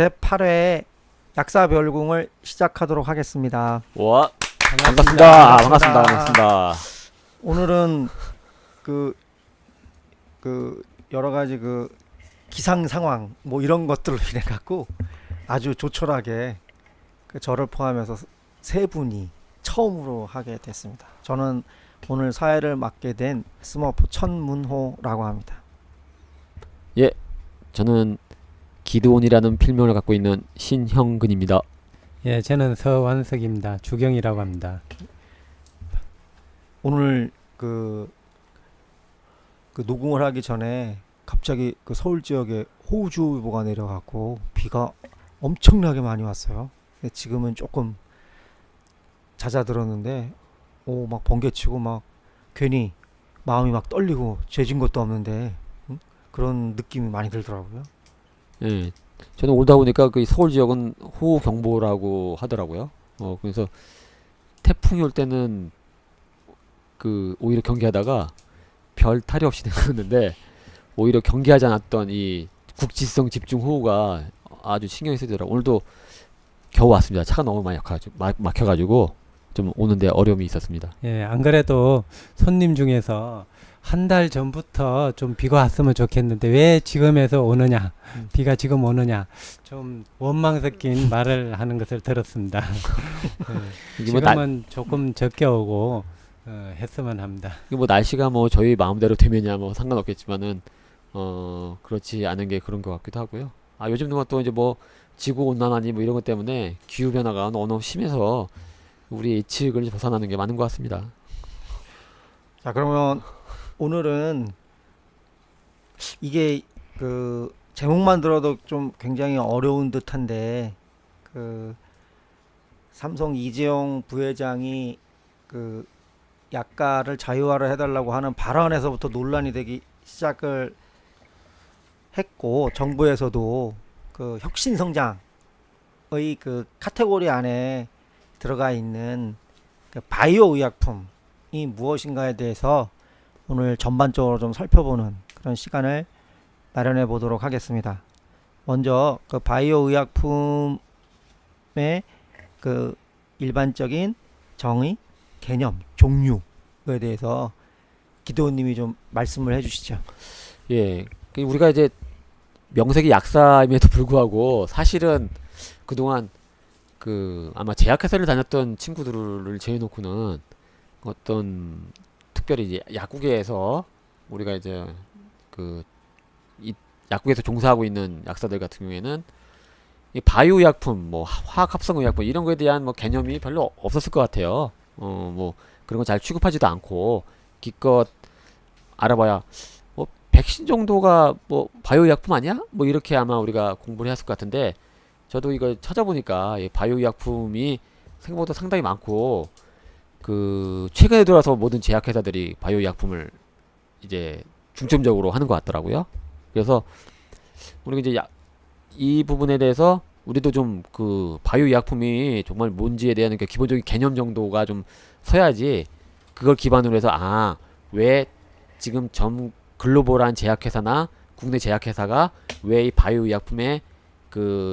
제8회 약사별궁을 시작하도록 하겠습니다. 와, 반갑습니다. 반갑습니다. 오늘은 그 여러 가지 기상 상황 뭐 이런 것들로 인해 갖고 아주 조촐하게 저를 포함해서 세 분이 처음으로 하게 됐습니다. 저는 오늘 사회를 맡게 된 스머프 천문호라고 합니다. 예, 저는 기드온이라는 필명을 갖고 있는 신형근입니다. 예, 저는 서완석입니다. 주경이라고 합니다. 오늘 녹음을 하기 전에 갑자기 서울 지역에 호우주의보가 내려갖고 비가 엄청나게 많이 왔어요. 근데 지금은 조금 잦아들었는데 막 번개치고 막 괜히 마음이 막 떨리고 죄진 것도 없는데 그런 느낌이 많이 들더라고요. 예, 저는 오다 보니까 그 서울 지역은 호우 경보라고 하더라고요. 그래서 태풍이 올 때는 오히려 경계하다가 별 탈이 없이 내렸는데 오히려 경계하지 않았던 이 국지성 집중 호우가 아주 신경이 쓰이더라고요. 오늘도 겨우 왔습니다. 차가 너무 많이 막혀가지고 좀 오는데 어려움이 있었습니다. 예, 안 그래도 손님 중에서 한 달 전부터 좀 비가 왔으면 좋겠는데 왜 지금에서 오느냐, 비가 지금 오느냐, 좀 원망 섞인 말을 하는 것을 들었습니다. 지금은 조금 적게 오고 했으면 합니다. 뭐 날씨가 뭐 저희 마음대로 되면야 뭐 상관없겠지만은 그렇지 않은 게 그런 것 같기도 하고요. 요즘 누가 또 이제 뭐 지구 온난화니 뭐 이런 것 때문에 기후 변화가 너무 심해서 우리 예측을 벗어나는 게 맞는 것 같습니다. 자, 그러면 오늘은 이게 제목만 들어도 좀 굉장히 어려운 듯한데 삼성 이재용 부회장이 약가를 자유화를 해달라고 하는 발언에서부터 논란이 되기 시작을 했고, 정부에서도 혁신성장의 카테고리 안에 들어가 있는 바이오 의약품이 무엇인가에 대해서 오늘 전반적으로 좀 살펴보는 그런 시간을 마련해 보도록 하겠습니다. 먼저 바이오 의약품의 일반적인 정의, 개념, 종류에 대해서 기도원님이 좀 말씀을 해주시죠. 예, 우리가 이제 명색이 약사임에도 불구하고 사실은 그동안 아마 제약회사를 다녔던 친구들을 제외놓고는 어떤 특별히 이제 약국에서 우리가 이제 이 약국에서 종사하고 있는 약사들 같은 경우에는 이 바이오 의약품, 뭐 화학 합성 의약품 이런 거에 대한 뭐 개념이 별로 없었을 것 같아요. 뭐 그런 거 잘 취급하지도 않고 기껏 알아봐야 뭐 백신 정도가 뭐 바이오 의약품 아니야? 뭐 이렇게 아마 우리가 공부를 했을 것 같은데, 저도 이걸 찾아보니까 이 바이오 의약품이 생각보다 상당히 많고 최근에 들어서 모든 제약회사들이 바이오 의약품을 이제 중점적으로 하는 것 같더라고요. 그래서 우리가 이제 이 부분에 대해서 우리도 좀 바이오 의약품이 정말 뭔지에 대한 기본적인 개념 정도가 좀 서야지, 그걸 기반으로 해서 왜 지금 전 글로벌한 제약회사나 국내 제약회사가 왜 이 바이오 의약품에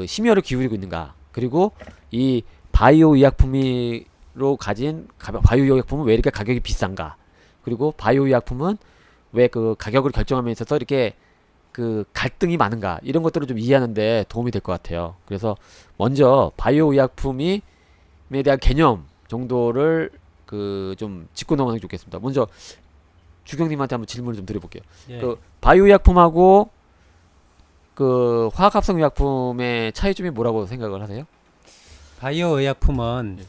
심혈을 기울이고 있는가, 그리고 이 바이오 의약품으로 가진 바이오 의약품은 왜 이렇게 가격이 비싼가, 그리고 바이오 의약품은 왜 가격을 결정함에 있어서 이렇게 갈등이 많은가, 이런 것들을 좀 이해하는데 도움이 될 것 같아요. 그래서 먼저 바이오 의약품에 대한 개념 정도를 좀 짚고 넘어가는 게 좋겠습니다. 먼저 주경님한테 한번 질문을 좀 드려볼게요. 예. 바이오 의약품하고 화학 합성 의약품의 차이점이 뭐라고 생각을 하세요? 바이오 의약품은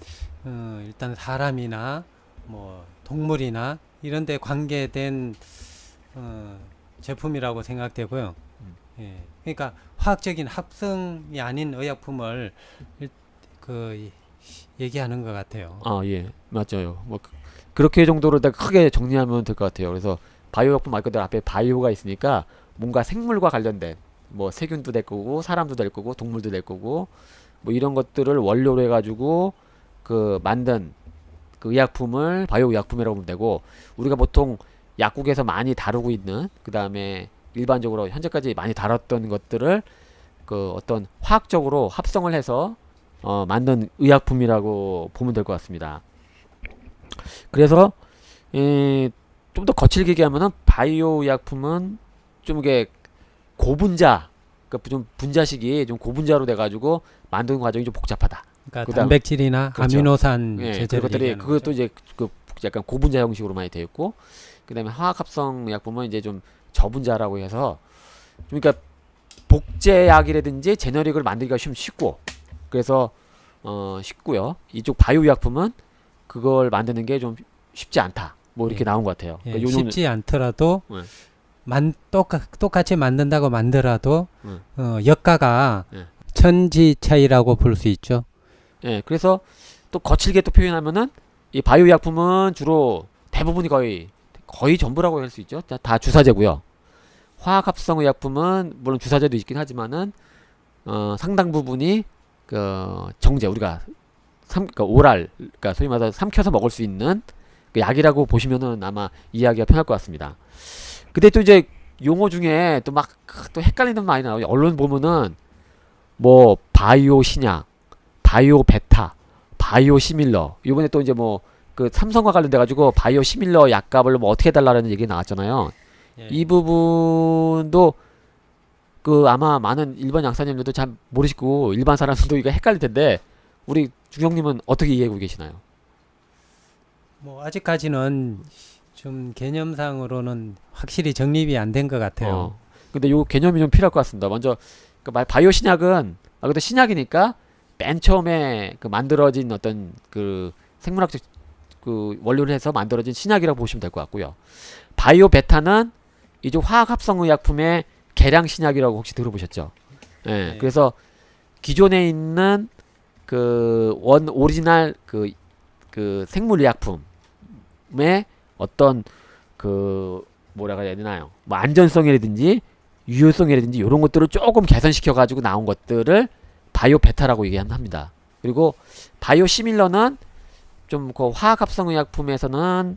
일단 사람이나 뭐 동물이나 이런 데 관계된 제품이라고 생각되고요. 예. 그러니까 화학적인 합성이 아닌 의약품을 얘기하는 것 같아요. 예, 맞아요. 뭐 그렇게 정도로 크게 정리하면 될 것 같아요. 그래서 바이오 의약품 말 그대로 앞에 바이오가 있으니까 뭔가 생물과 관련된, 뭐 세균도 될 거고 사람도 될 거고 동물도 될 거고 뭐 이런 것들을 원료로 해가지고 만든 의약품을 바이오 의약품이라고 보면 되고, 우리가 보통 약국에서 많이 다루고 있는, 그 다음에 일반적으로 현재까지 많이 다뤘던 것들을 그 어떤 화학적으로 합성을 해서 만든 의약품이라고 보면 될 것 같습니다. 그래서 좀 더 거칠게 얘기하면은 바이오 의약품은 좀 이게 고분자, 그러니까 좀 분자식이 좀 고분자로 돼가지고 만드는 과정이 좀 복잡하다. 그러니까 그다음- 단백질이나 그렇죠. 아미노산 예, 제제를 그것들이 얘기하는 그것도 거죠. 이제 그 약간 고분자 형식으로 많이 되어 있고, 그다음에 화학 합성 의약품은 이제 좀 저분자라고 해서 좀 그러니까 복제약이라든지 제너릭을 만들기가 좀 쉽고, 그래서 쉽고요. 이쪽 바이오 의약품은 그걸 만드는 게 좀 쉽지 않다. 뭐 이렇게 예. 나온 것 같아요. 예, 그러니까 요즘은- 쉽지 않더라도 네. 똑같이 만든다고 만들어도 네. 역가가 네. 천지 차이라고 볼 수 있죠. 예, 그래서 또 거칠게 또 표현하면은 이 바이오 의약품은 주로 대부분이 거의 전부라고 할 수 있죠. 다 주사제고요. 화학 합성 의약품은 물론 주사제도 있긴 하지만은 상당 부분이 그 정제, 우리가 그러니까 오랄, 그러니까 소위 말해서 삼켜서 먹을 수 있는 그 약이라고 보시면은 아마 이해하기가 편할 것 같습니다. 근데 또 이제 용어 중에 또 막 또 헷갈리는 많이 나와요. 언론 보면은 뭐 바이오 신약, 바이오 베타, 바이오 시밀러. 이번에 또 이제 뭐 그 삼성과 관련돼 가지고 바이오 시밀러 약값을 뭐 어떻게 해달라는 얘기 나왔잖아요. 예. 이 부분도 그 아마 많은 일반 약사님들도 잘 모르시고 일반 사람들도 이거 헷갈릴 텐데, 우리 중형님은 어떻게 이해하고 계시나요? 뭐 아직까지는 좀 개념상으로는 확실히 정립이 안 된 것 같아요. 근데 요 개념이 좀 필요할 것 같습니다. 먼저 그 바이오 신약은 그래도 신약이니까 맨 처음에 그 만들어진 어떤 그 생물학적 그 원료를 해서 만들어진 신약이라고 보시면 될 것 같고요. 바이오 베타는 이쪽 화학 합성 의약품의 계량 신약이라고 혹시 들어보셨죠? 예. 네. 그래서 기존에 있는 그 원 오리지널 그 생물 의약품의 어떤 그 뭐라고 해야 되나요? 뭐 안전성이라든지 유효성이라든지 이런 것들을 조금 개선시켜 가지고 나온 것들을 바이오 베타라고 얘기합니다. 그리고 바이오 시밀러는 좀 그 화학 합성 의약품에서는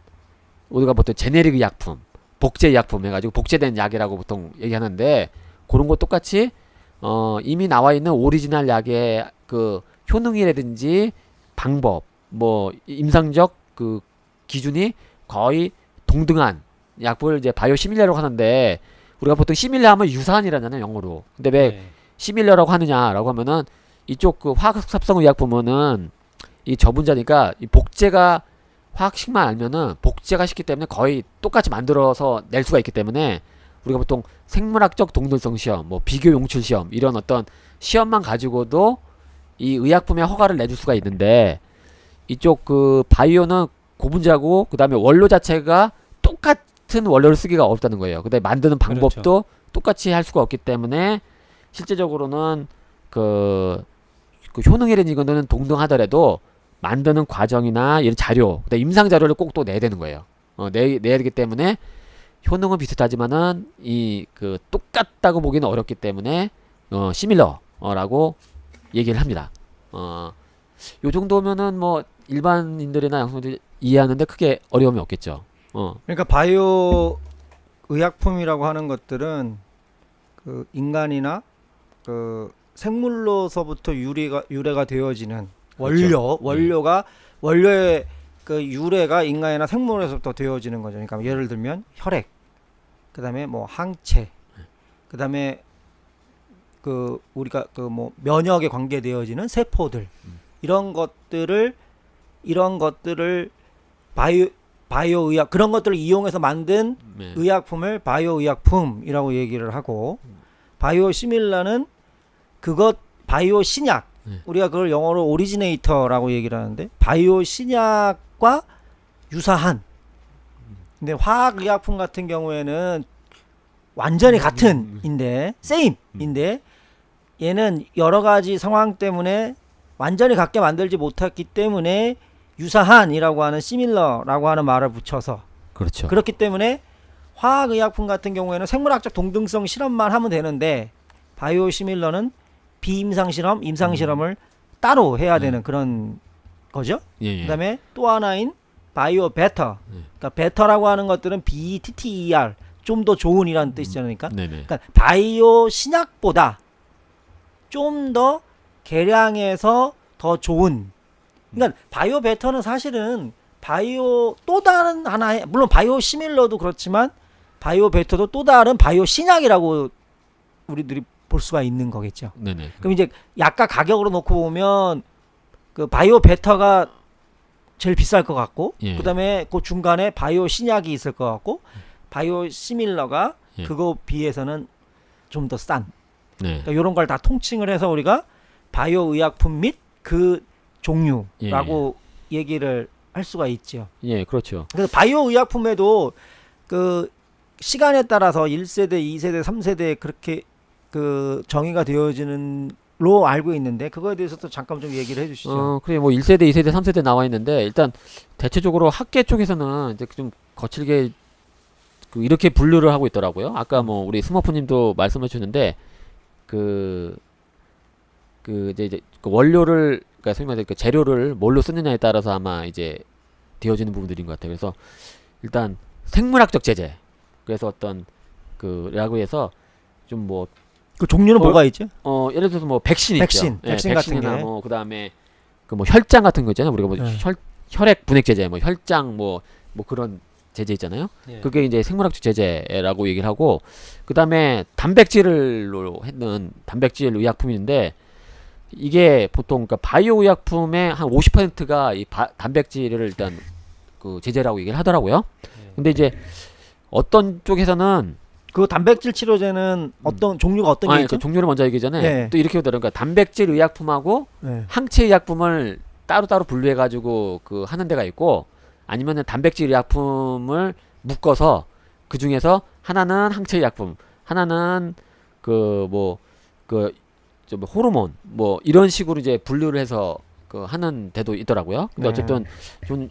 우리가 보통 제네릭 의약품, 복제 의약품 해가지고 복제된 약이라고 보통 얘기하는데, 그런 거 똑같이 이미 나와 있는 오리지널 약의 그 효능이라든지 방법, 뭐 임상적 그 기준이 거의 동등한 약을 이제 바이오 시밀러라고 하는데, 우리가 보통 시밀러 하면 유사한이라잖아요, 영어로. 근데 왜 네. 시밀러라고 하느냐라고 하면은 이쪽 그 화학 합성 의약품은 이 저분자니까 이 복제가 화학식만 알면은 복제가 쉽기 때문에 거의 똑같이 만들어서 낼 수가 있기 때문에 우리가 보통 생물학적 동등성 시험, 뭐 비교 용출 시험 이런 어떤 시험만 가지고도 이 의약품의 허가를 내줄 수가 있는데, 이쪽 그 바이오는 고분자고 그다음에 원료 자체가 똑같은 원료를 쓰기가 어렵다는 거예요. 그다음에 만드는 방법도 그렇죠. 똑같이 할 수가 없기 때문에 실제적으로는 그 효능이라는 거는 동등하더라도 만드는 과정이나 이런 자료, 그다음에 임상 자료를 꼭 또 내야 되는 거예요. 내야 되기 때문에 효능은 비슷하지만은 이 그 똑같다고 보기는 어렵기 때문에 시밀러라고 얘기를 합니다. 요 정도면은 뭐 일반인들이나 양성들이 이해하는데 크게 어려움이 없겠죠. 그러니까 바이오 의약품이라고 하는 것들은 그 인간이나 그 생물로서부터 유래가 되어지는 그렇죠. 원료의 그 유래가 인간이나 생물에서부터 되어지는 거죠. 그러니까 예를 들면 혈액, 그다음에 뭐 항체, 그다음에 그 우리가 그 뭐 면역에 관계되어지는 세포들, 이런 것들을 바이오 의약, 그런 것들을 이용해서 만든 네. 의약품을 바이오 의약품이라고 얘기를 하고, 바이오 시밀러는 그것 바이오 신약, 우리가 그걸 영어로 오리지네이터라고 얘기를 하는데, 바이오 신약과 유사한. 근데 화학 의약품 같은 경우에는 완전히 같은인데 세임인데, 얘는 여러 가지 상황 때문에 완전히 같게 만들지 못했기 때문에 유사한이라고 하는 시밀러라고 하는 말을 붙여서, 그렇죠. 그렇기 때문에 화학의약품 같은 경우에는 생물학적 동등성 실험만 하면 되는데, 바이오 시밀러는 비임상 실험, 임상 실험을 따로 해야 되는 그런 거죠. 예. 그다음에 또 하나인 바이오 베터. 그러니까 베터라고 하는 것들은 BETTER, 좀 더 좋은이라는 뜻이잖아요. 그러니까, 네네. 그러니까 바이오 신약보다 좀 더 개량해서 더 좋은. 그러니까 바이오 베터는 사실은 바이오 또 다른 하나의, 물론 바이오 시밀러도 그렇지만 바이오 베터도 또 다른 바이오 신약이라고 우리들이 볼 수가 있는 거겠죠. 네네. 그럼 이제 약간 가격으로 놓고 보면 그 바이오 베터가 제일 비쌀 것 같고, 예. 그다음에 그 중간에 바이오 신약이 있을 것 같고, 바이오 시밀러가 예. 그거 비해서는 좀 더 싼. 네. 그러니까 이런 걸 다 통칭을 해서 우리가 바이오 의약품 및 그 종류라고 얘기를 할 수가 있죠. 예, 그렇죠. 그래서 바이오 의약품에도 그 시간에 따라서 1세대, 2세대, 3세대 그렇게 그 정의가 되어지는 로 알고 있는데, 그거에 대해서도 잠깐 좀 얘기를 해주시죠. 그래 뭐 1세대, 2세대, 3세대 나와 있는데 일단 대체적으로 학계 쪽에서는 이제 좀 거칠게 그 이렇게 분류를 하고 있더라고요. 아까 뭐 우리 스머프님도 말씀해 주는데 그 이제 그 원료를, 그러니까 소위 말해서 그 재료를 뭘로 쓰느냐에 따라서 아마 이제 되어지는 부분들인 것 같아요. 그래서 일단 생물학적 제재, 그래서 어떤 그라고 해서 좀 뭐 그 종류는 뭐가 있죠? 예를 들어서 뭐 백신 백신, 있죠. 백신 같은 백신이나 게. 뭐 그다음에 그 뭐 혈장 같은 거 있잖아요. 우리가 뭐 네. 혈액 분액 제제, 뭐 혈장 뭐 그런 제제 있잖아요. 예. 그게 이제 생물학적 제제라고 얘기를 하고, 그다음에 단백질로 했는 단백질 의약품인데 이게 보통 그러니까 바이오 의약품의 한 50%가 이 단백질을 일단 그 제제라고 얘기를 하더라고요. 예. 근데 이제 어떤 쪽에서는 그 단백질 치료제는 어떤 종류가 어떤 게 아니, 있죠? 그 종류를 먼저 얘기 전에 네. 또 이렇게 하더라고요. 그러니까 단백질 의약품하고 네. 항체 의약품을 따로따로 분류해 가지고 그 하는 데가 있고, 아니면은 단백질 의약품을 묶어서 그 중에서 하나는 항체 의약품, 하나는 그 뭐 좀 호르몬 뭐 이런 식으로 이제 분류를 해서 그 하는 데도 있더라고요. 근데 어쨌든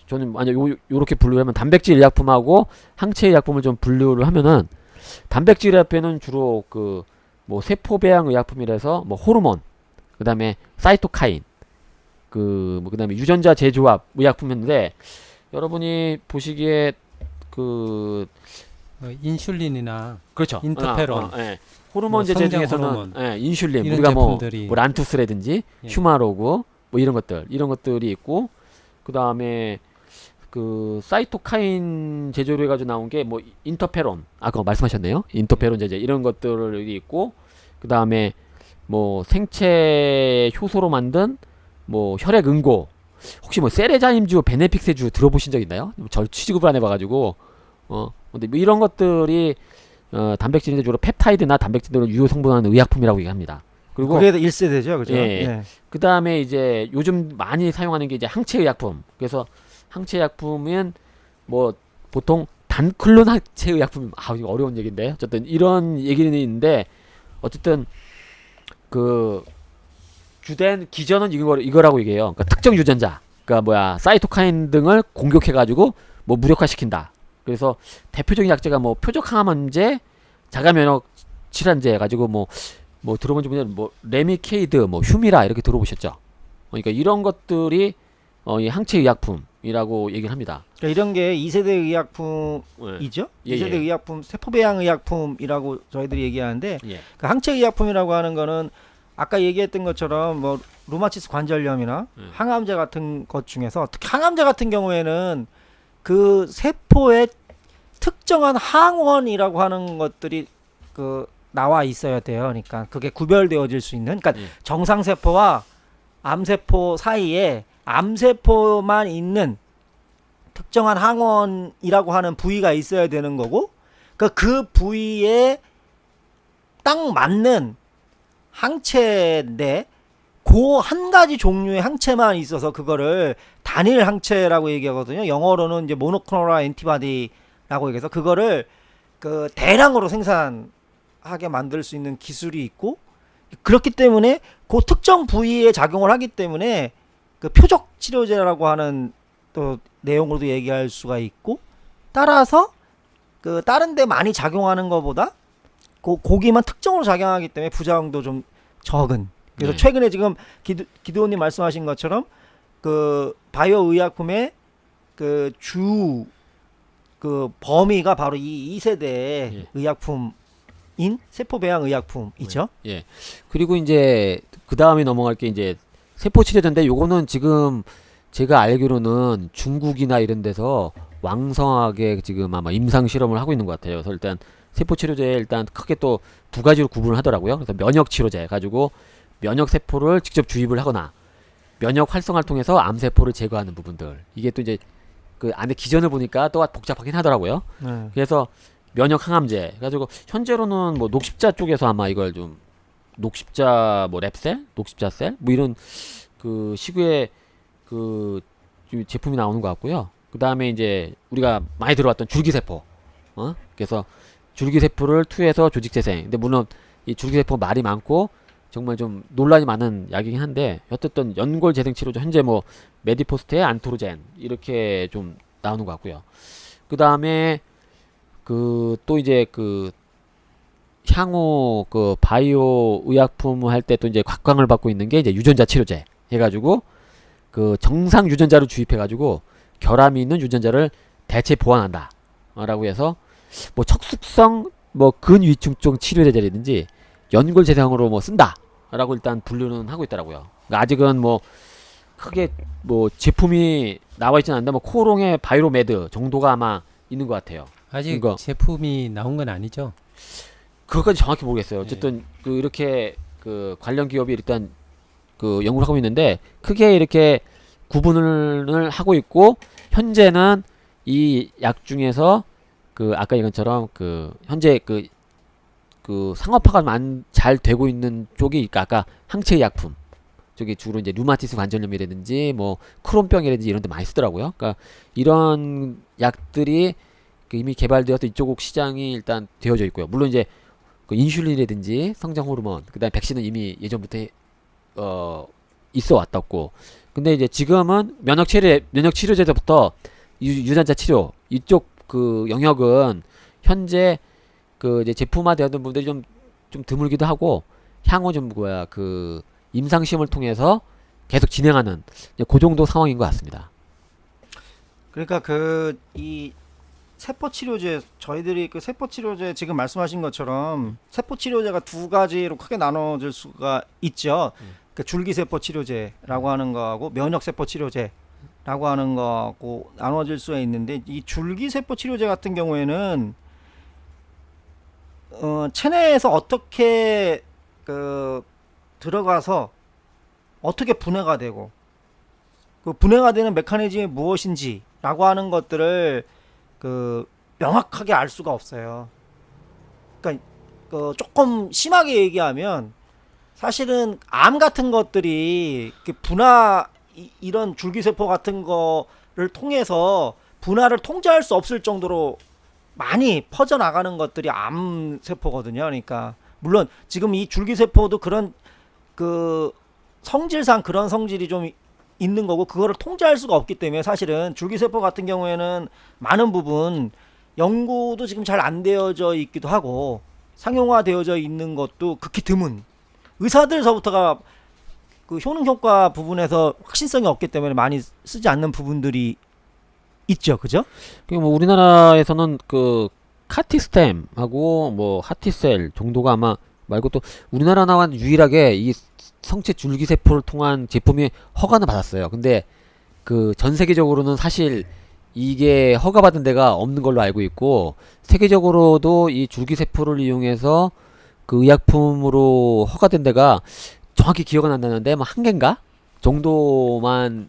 저는 만약 요렇게 분류를 하면 단백질 의약품하고 항체 의약품을 좀 분류를 하면은, 단백질 의약품은 주로 그 뭐 세포 배양 의약품이라서 뭐 호르몬, 그다음에 사이토카인, 그 뭐 그다음에 유전자 재조합 의약품인데, 여러분이 보시기에 그 인슐린이나 그렇죠. 인터페론, 예. 호르몬 뭐 제제 성장 중에서는 호르몬, 예, 인슐린, 이런 우리가 뭐 제품들이 란투스라든지 예. 휴마로그 뭐 이런 것들이 있고, 그다음에 그 사이토카인 제조로 해가지고 나온 게 뭐 인터페론, 그거 말씀하셨네요. 인터페론 제제 이런 것들이 있고, 그다음에 뭐 생체 효소로 만든 뭐 혈액 응고, 혹시 뭐 세레자임주, 베네픽세주 들어보신 적 있나요? 저 취급을 안 해봐가지고 근데 뭐 이런 것들이 단백질인데 주로 펩타이드나 단백질을 유효 성분하는 의약품이라고 얘기합니다. 그리고 그게 1세대죠, 그죠? 예. 그 다음에 이제 요즘 많이 사용하는 게 이제 항체 의약품. 그래서 항체 의약품은 뭐 보통 단클론 항체 의약품, 이거 어려운 얘기인데 어쨌든 이런 얘기는 있는데, 어쨌든 그 주된 기전은 이거라고 얘기해요. 그러니까 특정 유전자, 그러니까 뭐야 사이토카인 등을 공격해가지고 뭐 무력화시킨다. 그래서 대표적인 약제가 뭐 표적 항암제, 자가 면역 질환제 해가지고 뭐 들어본 적이 있는데 뭐 레미케이드, 뭐 휴미라 이렇게 들어보셨죠? 그러니까 이런 것들이 이 항체 의약품이라고 얘기를 합니다. 그러니까 이런 게 2세대 의약품이죠? 예, 2세대 예. 의약품, 세포배양 의약품이라고 저희들이 얘기하는데, 예. 그 항체 의약품이라고 하는 거는 아까 얘기했던 것처럼 뭐 루마티스 관절염이나 항암제 같은 것 중에서, 특히 항암제 같은 경우에는 그 세포의 특정한 항원이라고 하는 것들이 그 나와 있어야 돼요. 그러니까 그게 구별되어질 수 있는, 그러니까 정상 세포와 암세포 사이에 암세포만 있는 특정한 항원이라고 하는 부위가 있어야 되는 거고, 그 부위에 딱 맞는 항체인데 그 한 가지 종류의 항체만 있어서 그거를 단일 항체라고 얘기하거든요. 영어로는 이제 모노크로널 엔티바디라고 얘기해서 그거를 그 대량으로 생산하게 만들 수 있는 기술이 있고, 그렇기 때문에 그 특정 부위에 작용을 하기 때문에 그 표적 치료제라고 하는 또 내용으로도 얘기할 수가 있고, 따라서 그 다른 데 많이 작용하는 것보다 고기만 특정으로 작용하기 때문에 부작용도 좀 적은. 그래서 네. 최근에 지금 기도원님 말씀하신 것처럼 그 바이오 의약품의 그 주 그 범위가 바로 이 2세대 예. 의약품인 세포 배양 의약품이죠. 예. 그리고 이제 그 다음에 넘어갈 게 이제 세포 치료제인데 요거는 지금 제가 알기로는 중국이나 이런 데서 왕성하게 지금 아마 임상 실험을 하고 있는 것 같아요. 그래서 일단 세포 치료제 일단 크게 또 두 가지로 구분을 하더라고요. 그래서 면역 치료제 가지고 면역 세포를 직접 주입을 하거나 면역 활성화를 통해서 암 세포를 제거하는 부분들. 이게 또 이제 그 안에 기전을 보니까 또 복잡하긴 하더라고요. 네. 그래서 면역 항암제 가지고 현재로는 뭐 녹십자 쪽에서 아마 이걸 좀 녹십자 뭐 랩셀, 녹십자셀 뭐 이런 그 시구의 그 제품이 나오는 것 같고요. 그 다음에 이제 우리가 많이 들어왔던 줄기세포, 그래서 줄기세포를 투여해서 조직재생. 근데 물론 이 줄기세포 말이 많고 정말 좀 논란이 많은 약이긴 한데 어쨌든 연골재생치료제 현재 뭐 메디포스트에 안토르젠 이렇게 좀 나오는 것 같고요. 그 다음에 그 또 이제 그 향후 그 바이오 의약품 할 때 또 이제 각광을 받고 있는 게 이제 유전자 치료제 해가지고 그 정상 유전자를 주입해가지고 결함이 있는 유전자를 대체 보완한다 라고 해서 뭐 척수성 뭐 근위축종 치료제라든지 연골 재생으로 뭐 쓴다 라고 일단 분류는 하고 있더라고요. 그러니까 아직은 뭐 크게 뭐 제품이 나와 있지는 않는데 뭐 코롱의 바이로메드 정도가 아마 있는 것 같아요. 아직 이거. 제품이 나온 건 아니죠? 그것까지 정확히 모르겠어요. 어쨌든 그 이렇게 그 관련 기업이 일단 그 연구를 하고 있는데 크게 이렇게 구분을 하고 있고 현재는 이 약 중에서 그 아까 얘기한 것처럼 그 현재 그 상업화가 잘 되고 있는 쪽이 그러니까 아까 항체 약품 저기 주로 이제 류마티스 관절염이라든지 뭐 크론병이라든지 이런 데 많이 쓰더라고요. 그러니까 이런 약들이 그 이미 개발되어서 이쪽 시장이 일단 되어져 있고요. 물론 이제 그 인슐린이라든지 성장 호르몬 그다음에 백신은 이미 예전부터 있어 왔었고 근데 이제 지금은 면역 치료제부터 유전자 치료 이쪽 그 영역은 현재 그 이제 제품화되었던 분들이 좀 드물기도 하고 향후 좀 그 임상 시험을 통해서 계속 진행하는 그 정도 상황인 것 같습니다. 그러니까 이 세포 치료제 저희들이 그 세포 치료제 지금 말씀하신 것처럼 세포 치료제가 두 가지로 크게 나눠질 수가 있죠. 그 줄기세포 치료제라고 하는 거하고 면역세포 치료제라고 하는 거하고 나눠질 수가 있는데 이 줄기세포 치료제 같은 경우에는 체내에서 어떻게 그 들어가서 어떻게 분해가 되고 그 분해가 되는 메커니즘이 무엇인지라고 하는 것들을 그 명확하게 알 수가 없어요. 그러니까 조금 심하게 얘기하면 사실은 암 같은 것들이 이런 줄기세포 같은 거를 통해서 분화를 통제할 수 없을 정도로 많이 퍼져나가는 것들이 암세포거든요. 그러니까 물론 지금 이 줄기세포도 그런 그 성질상 그런 성질이 좀 있는 거고 그거를 통제할 수가 없기 때문에 사실은 줄기세포 같은 경우에는 많은 부분 연구도 지금 잘 안 되어져 있기도 하고 상용화되어져 있는 것도 극히 드문 의사들서부터가 그 효능 효과 부분에서 확신성이 없기 때문에 많이 쓰지 않는 부분들이 있죠, 그죠? 뭐 우리나라에서는 그 카티스템하고 뭐 하티셀 정도가 아마 말고 또 우리나라 나온 유일하게 이 성체 줄기세포를 통한 제품이 허가는 받았어요. 근데 그 전 세계적으로는 사실 이게 허가받은 데가 없는 걸로 알고 있고 세계적으로도 이 줄기세포를 이용해서 그 의약품으로 허가된 데가 정확히 기억은 안 나는데 뭐 한 개인가 정도만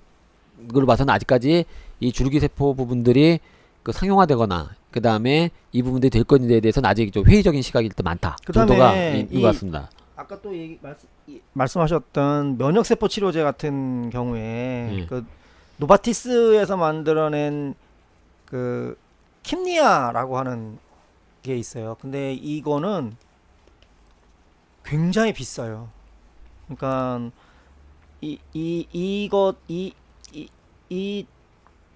그걸 봐서는 아직까지 이 줄기세포 부분들이 그 상용화되거나 그 다음에 이 부분들이 될 건지에 대해서는 아직 좀 회의적인 시각이 일단 많다 정도가 있는 것 같습니다. 아까 또 말씀하셨던 면역세포 치료제 같은 경우에 그 노바티스에서 만들어낸 그 킴니아라고 하는 게 있어요. 근데 이거는 굉장히 비싸요. 그러니까 이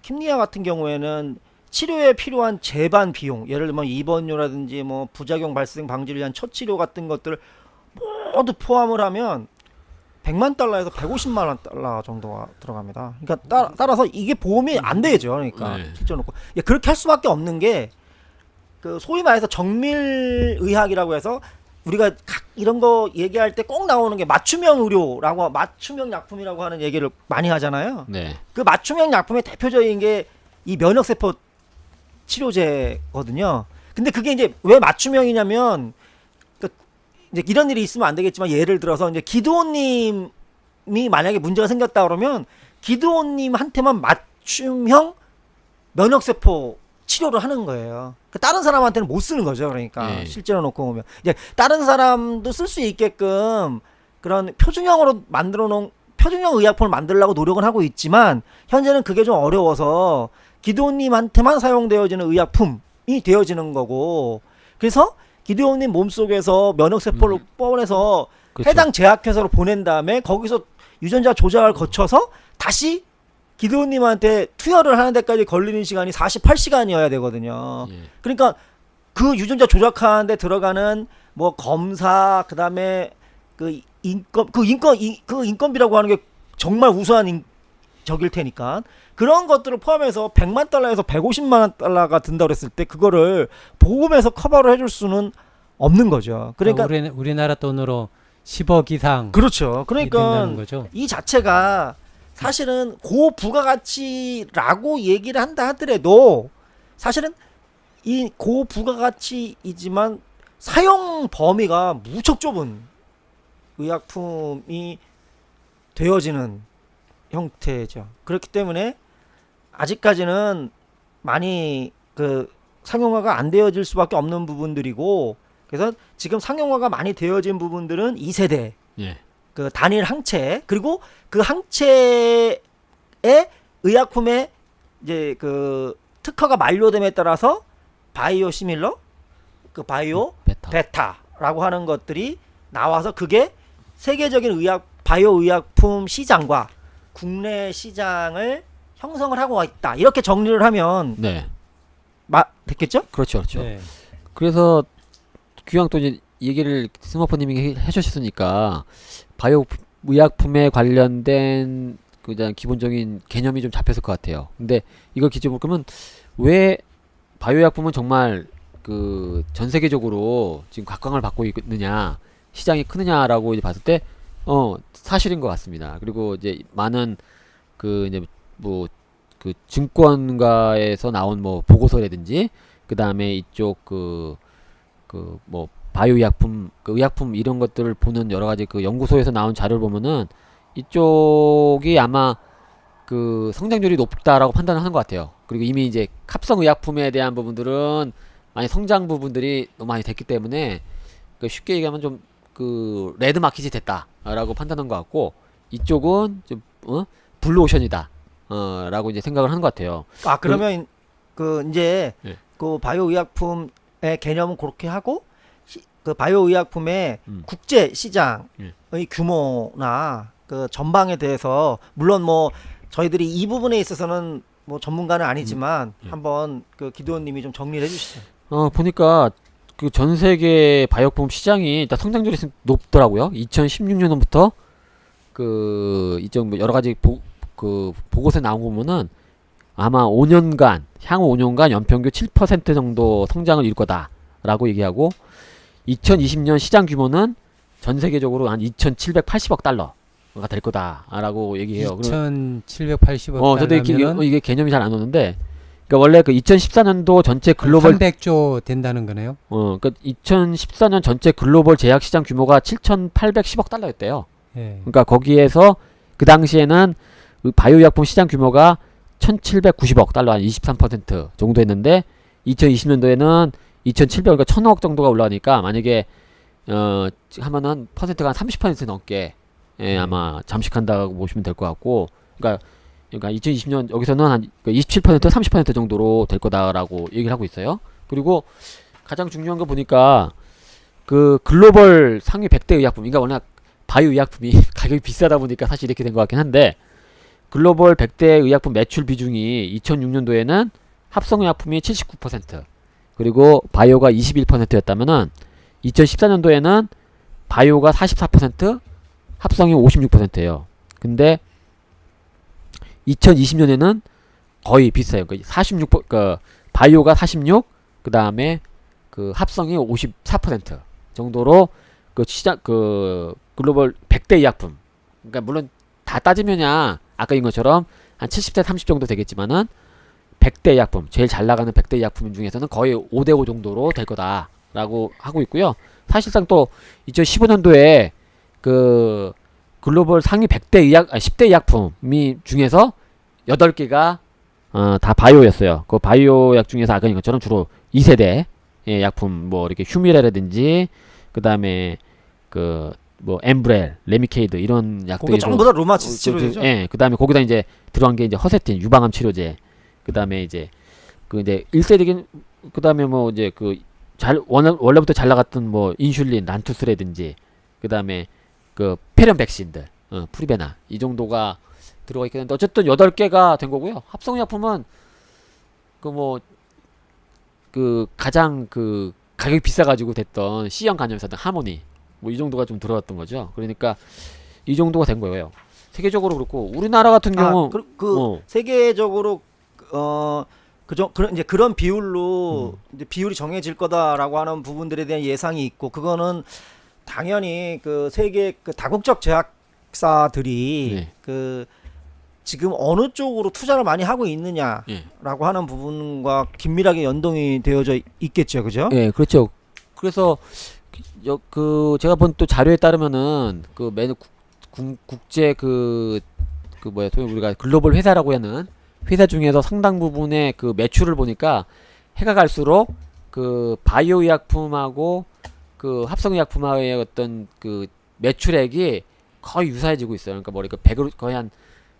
킴니아 같은 경우에는 치료에 필요한 제반 비용, 예를 들면 입원료라든지 뭐 부작용 발생 방지를 위한 처치료 같은 것들을 모두 포함을 하면 100만 달러에서 150만 달러 정도가 들어갑니다. 그러니까 따라서 이게 보험이 안 되죠. 그러니까 실제 놓고 그렇게 할 수밖에 없는 게 그 소위 말해서 정밀의학이라고 해서 우리가 이런 거 얘기할 때 꼭 나오는 게 맞춤형 의료라고 맞춤형 약품이라고 하는 얘기를 많이 하잖아요. 네. 그 맞춤형 약품의 대표적인 게 이 면역세포 치료제거든요. 근데 그게 이제 왜 맞춤형이냐면 그 이제 이런 일이 있으면 안 되겠지만 예를 들어서 이제 기드온님이 만약에 문제가 생겼다 그러면 기드온님한테만 맞춤형 면역세포 치료를 하는 거예요. 다른 사람한테는 못 쓰는 거죠. 그러니까 예. 실제로 놓고 보면 이제 다른 사람도 쓸 수 있게끔 그런 표준형으로 만들어 놓은 표준형 의약품을 만들려고 노력은 하고 있지만 현재는 그게 좀 어려워서 기도님한테만 사용되어지는 의약품이 되어지는 거고 그래서 기도님 몸속에서 면역세포를 뽑아내서 그렇죠. 해당 제약회사로 보낸 다음에 거기서 유전자 조작을 거쳐서 다시 기도님한테 투여를 하는 데까지 걸리는 시간이 48시간이어야 되거든요. 예. 그러니까 그 유전자 조작하는 데 들어가는 뭐 검사 그다음에 그 인건비라고 하는 게 정말 우수한 적일 테니까 그런 것들을 포함해서 100만 달러에서 150만 달러가 든다고 그랬을 때 그거를 보험에서 커버를 해줄 수는 없는 거죠. 그러니까 우리나라 돈으로 10억 이상 그렇죠. 그러니까 된다는 거죠. 이 자체가 사실은 고부가가치라고 얘기를 한다 하더라도 사실은 이 고부가가치이지만 사용 범위가 무척 좁은 의약품이 되어지는 형태죠. 그렇기 때문에 아직까지는 많이 그 상용화가 안 되어질 수밖에 없는 부분들이고 그래서 지금 상용화가 많이 되어진 부분들은 2세대 예. 그 단일 항체 그리고 그 항체의 의약품의 이제 그 특허가 만료됨에 따라서 바이오 시밀러 그 바이오 베타라고 하는 것들이 나와서 그게 세계적인 바이오 의약품 시장과 국내 시장을 형성을 하고 있다. 이렇게 정리를 하면 네. 됐겠죠? 그렇죠. 그렇죠. 네. 그래서 귀양 또 이제 얘기를 스머퍼님이 해주셨으니까 바이오 의약품에 관련된 그냥 기본적인 개념이 좀 잡혔을 것 같아요. 근데 이걸 기준으로 보면 왜 바이오 의약품은 정말 그 전 세계적으로 지금 각광을 받고 있느냐, 시장이 크느냐라고 이제 봤을 때 사실인 것 같습니다. 그리고 이제 많은 그 이제 뭐 그 증권가에서 나온 뭐 보고서라든지 그 다음에 이쪽 그 뭐 바이오 의약품 그 의약품 이런 것들을 보는 여러 가지 그 연구소에서 나온 자료를 보면은 이쪽이 아마 그 성장률이 높다라고 판단을 하는 것 같아요. 그리고 이미 이제 합성 의약품에 대한 부분들은 많이 성장 부분들이 너무 많이 됐기 때문에 그 쉽게 얘기하면 좀 그 레드 마켓이 됐다라고 판단한 것 같고 이쪽은 좀 블루 오션이다 라고 이제 생각을 하는 것 같아요. 아 그러면 그 이제 네. 그 바이오 의약품의 개념은 그렇게 하고 그 바이오 의약품의 국제 시장의 규모나 그 전방에 대해서 물론 뭐 저희들이 이 부분에 있어서는 뭐 전문가는 아니지만 한번 그 기도원님이 좀 정리를 해주시죠. 보니까 그 전 세계 바이오품 시장이 일단 성장률이 높더라고요. 2016년부터 그 이쪽 뭐 여러 가지 그 보고서에 나온 거 보면은 아마 5년간 향후 5년간 연평균 7% 정도 성장을 이룰 거다라고 얘기하고 2020년 시장 규모는 전 세계적으로 한 2,780억 달러가 될 거다라고 얘기해요. 2,780억 저도 달러면 이게 개념이 잘 안 오는데 그러니까 원래 그 2014년도 전체 글로벌 300조 된다는 거네요. 그러니까 2014년 전체 글로벌 제약 시장 규모가 7,810억 달러였대요. 예. 그러니까 거기에서 그 당시에는 그 바이오 약품 시장 규모가 1,790억 달러 한 23% 정도 했는데 2020년도에는 2,700억 그러니까 1,000억 정도가 올라가니까 만약에 하면은 퍼센트가 한 30% 넘게 아마 잠식한다고 보시면 될 것 같고 그러니까 2020년 여기서는 한 27% 30% 정도로 될 거다라고 얘기를 하고 있어요. 그리고 가장 중요한 거 보니까 그 글로벌 상위 100대 의약품 그러니까 워낙 바이오 의약품이 가격이 비싸다 보니까 사실 이렇게 된 것 같긴 한데 글로벌 100대 의약품 매출 비중이 2006년도에는 합성 의약품이 79% 그리고 바이오가 21%였다면은 2014년도에는 바이오가 44% 합성이 56%예요. 근데 2020년에는 거의 비슷해요. 그러니까 46, 바이오가 46, 그 다음에 그 합성이 54% 정도로 그 시장 그 글로벌 100대 의약품, 그러니까 물론 다 따지면야 아까 인 것처럼 한 70대 30 정도 되겠지만은 100대 의약품, 제일 잘 나가는 100대 의약품 중에서는 거의 5대 5 정도로 될 거다라고 하고 있고요. 사실상 또 2015년도에 그 글로벌 상위 100대 의약 10대 의약품이 중에서 8개가 다 바이오였어요. 그 바이오 약 중에서 아까 인 것처럼 주로 2세대 예, 약품 뭐 이렇게 휴미레라든지 그다음에 그 뭐 엠브렐, 레미케이드 이런 약들이 그거 전부 다 루마티스 치료제죠. 예, 그다음에 거기다 이제 들어간 게 이제 허세틴 유방암 치료제. 그다음에 이제 그 이제 1세대긴 그다음에 뭐 이제 그 잘 원래부터 잘 나갔던 뭐 인슐린, 란투스라든지 그다음에 그 폐렴 백신들, 프리베나 이 정도가 들어가 있긴 한데 어쨌든 8개가 된 거고요. 합성의약품은 그 뭐 그 가장 그 가격이 비싸가지고 됐던 C형 간염사든 하모니 뭐 이 정도가 좀 들어갔던 거죠. 그러니까 이 정도가 된 거예요. 세계적으로 그렇고 우리나라 같은 경우 세계적으로 그런 이제 그런 비율로 이제 비율이 정해질 거다라고 하는 부분들에 대한 예상이 있고, 그거는 당연히 그 세계 그 다국적 제약사들이 네. 그 지금 어느 쪽으로 투자를 많이 하고 있느냐라고 예. 하는 부분과 긴밀하게 연동이 되어져 있겠죠, 그죠? 예, 그렇죠. 그래서 그 제가 본 또 자료에 따르면은 그 국제 그 뭐야 소위 우리가 글로벌 회사라고 하는 회사 중에서 상당 부분의 그 매출을 보니까 해가 갈수록 그 바이오 의약품하고 그 합성 의약품의 어떤 그 매출액이 거의 유사해지고 있어요. 그러니까 뭐 이렇게 100으로 거의 한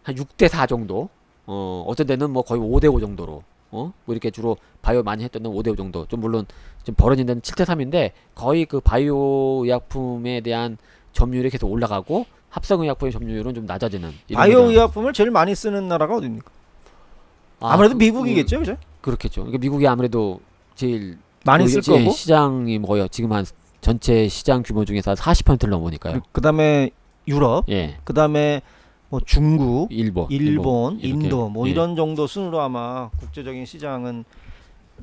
6대 4 정도. 어떤 데는 뭐 거의 5대 5 정도로. 뭐 이렇게 주로 바이오 많이 했던 데는 5대 5 정도. 좀 물론 좀 벌어진 데는 7대 3인데 거의 그 바이오 의약품에 대한 점유율이 계속 올라가고 합성 의약품의 점유율은 좀 낮아지는. 이런 바이오 거죠. 의약품을 제일 많이 쓰는 나라가 어디입니까? 아무래도 미국이겠죠, 그죠? 그렇겠죠. 그러니까 미국이 아무래도 제일 많이 쓸 거고. 시장이 뭐요? 지금 한 전체 시장 규모 중에서 한 40%를 넘으니까요. 그다음에 유럽, 예. 그다음에 뭐 중국, 일본, 일본, 이렇게. 인도 뭐 예. 이런 정도 순으로 아마 국제적인 시장은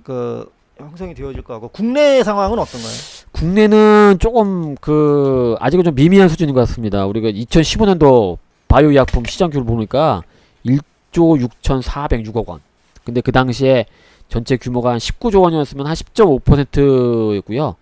그 형성이 되어질 거고, 국내 상황은 어떤가요? 국내는 조금 그 아직은 좀 미미한 수준인 것 같습니다. 우리가 2015년도 바이오 의약품 시장 규모를 보니까 1조 6,406억 원. 근데 그 당시에 전체 규모가 한 19조 원이었으면 한 10.5%였고요.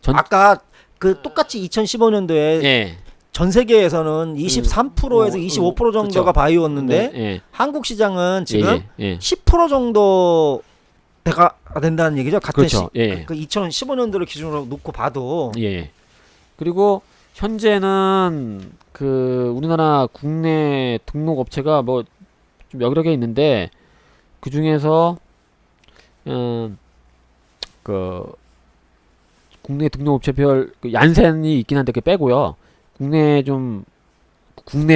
아까 그 똑같이 2015년도에 예. 전 세계에서는 23%에서 25% 정도가 그쵸. 바이오였는데 예. 한국 시장은 지금 예. 10% 정도가 된다는 얘기죠. 같은 그렇죠. 예. 그 2015년도를 기준으로 놓고 봐도 예. 그리고 현재는 그 우리나라 국내 등록 업체가 뭐 좀 여러 개 있는데 그 중에서 그 국내 등록 업체별 그 얀센이 있긴 한데 그 빼고요. 국내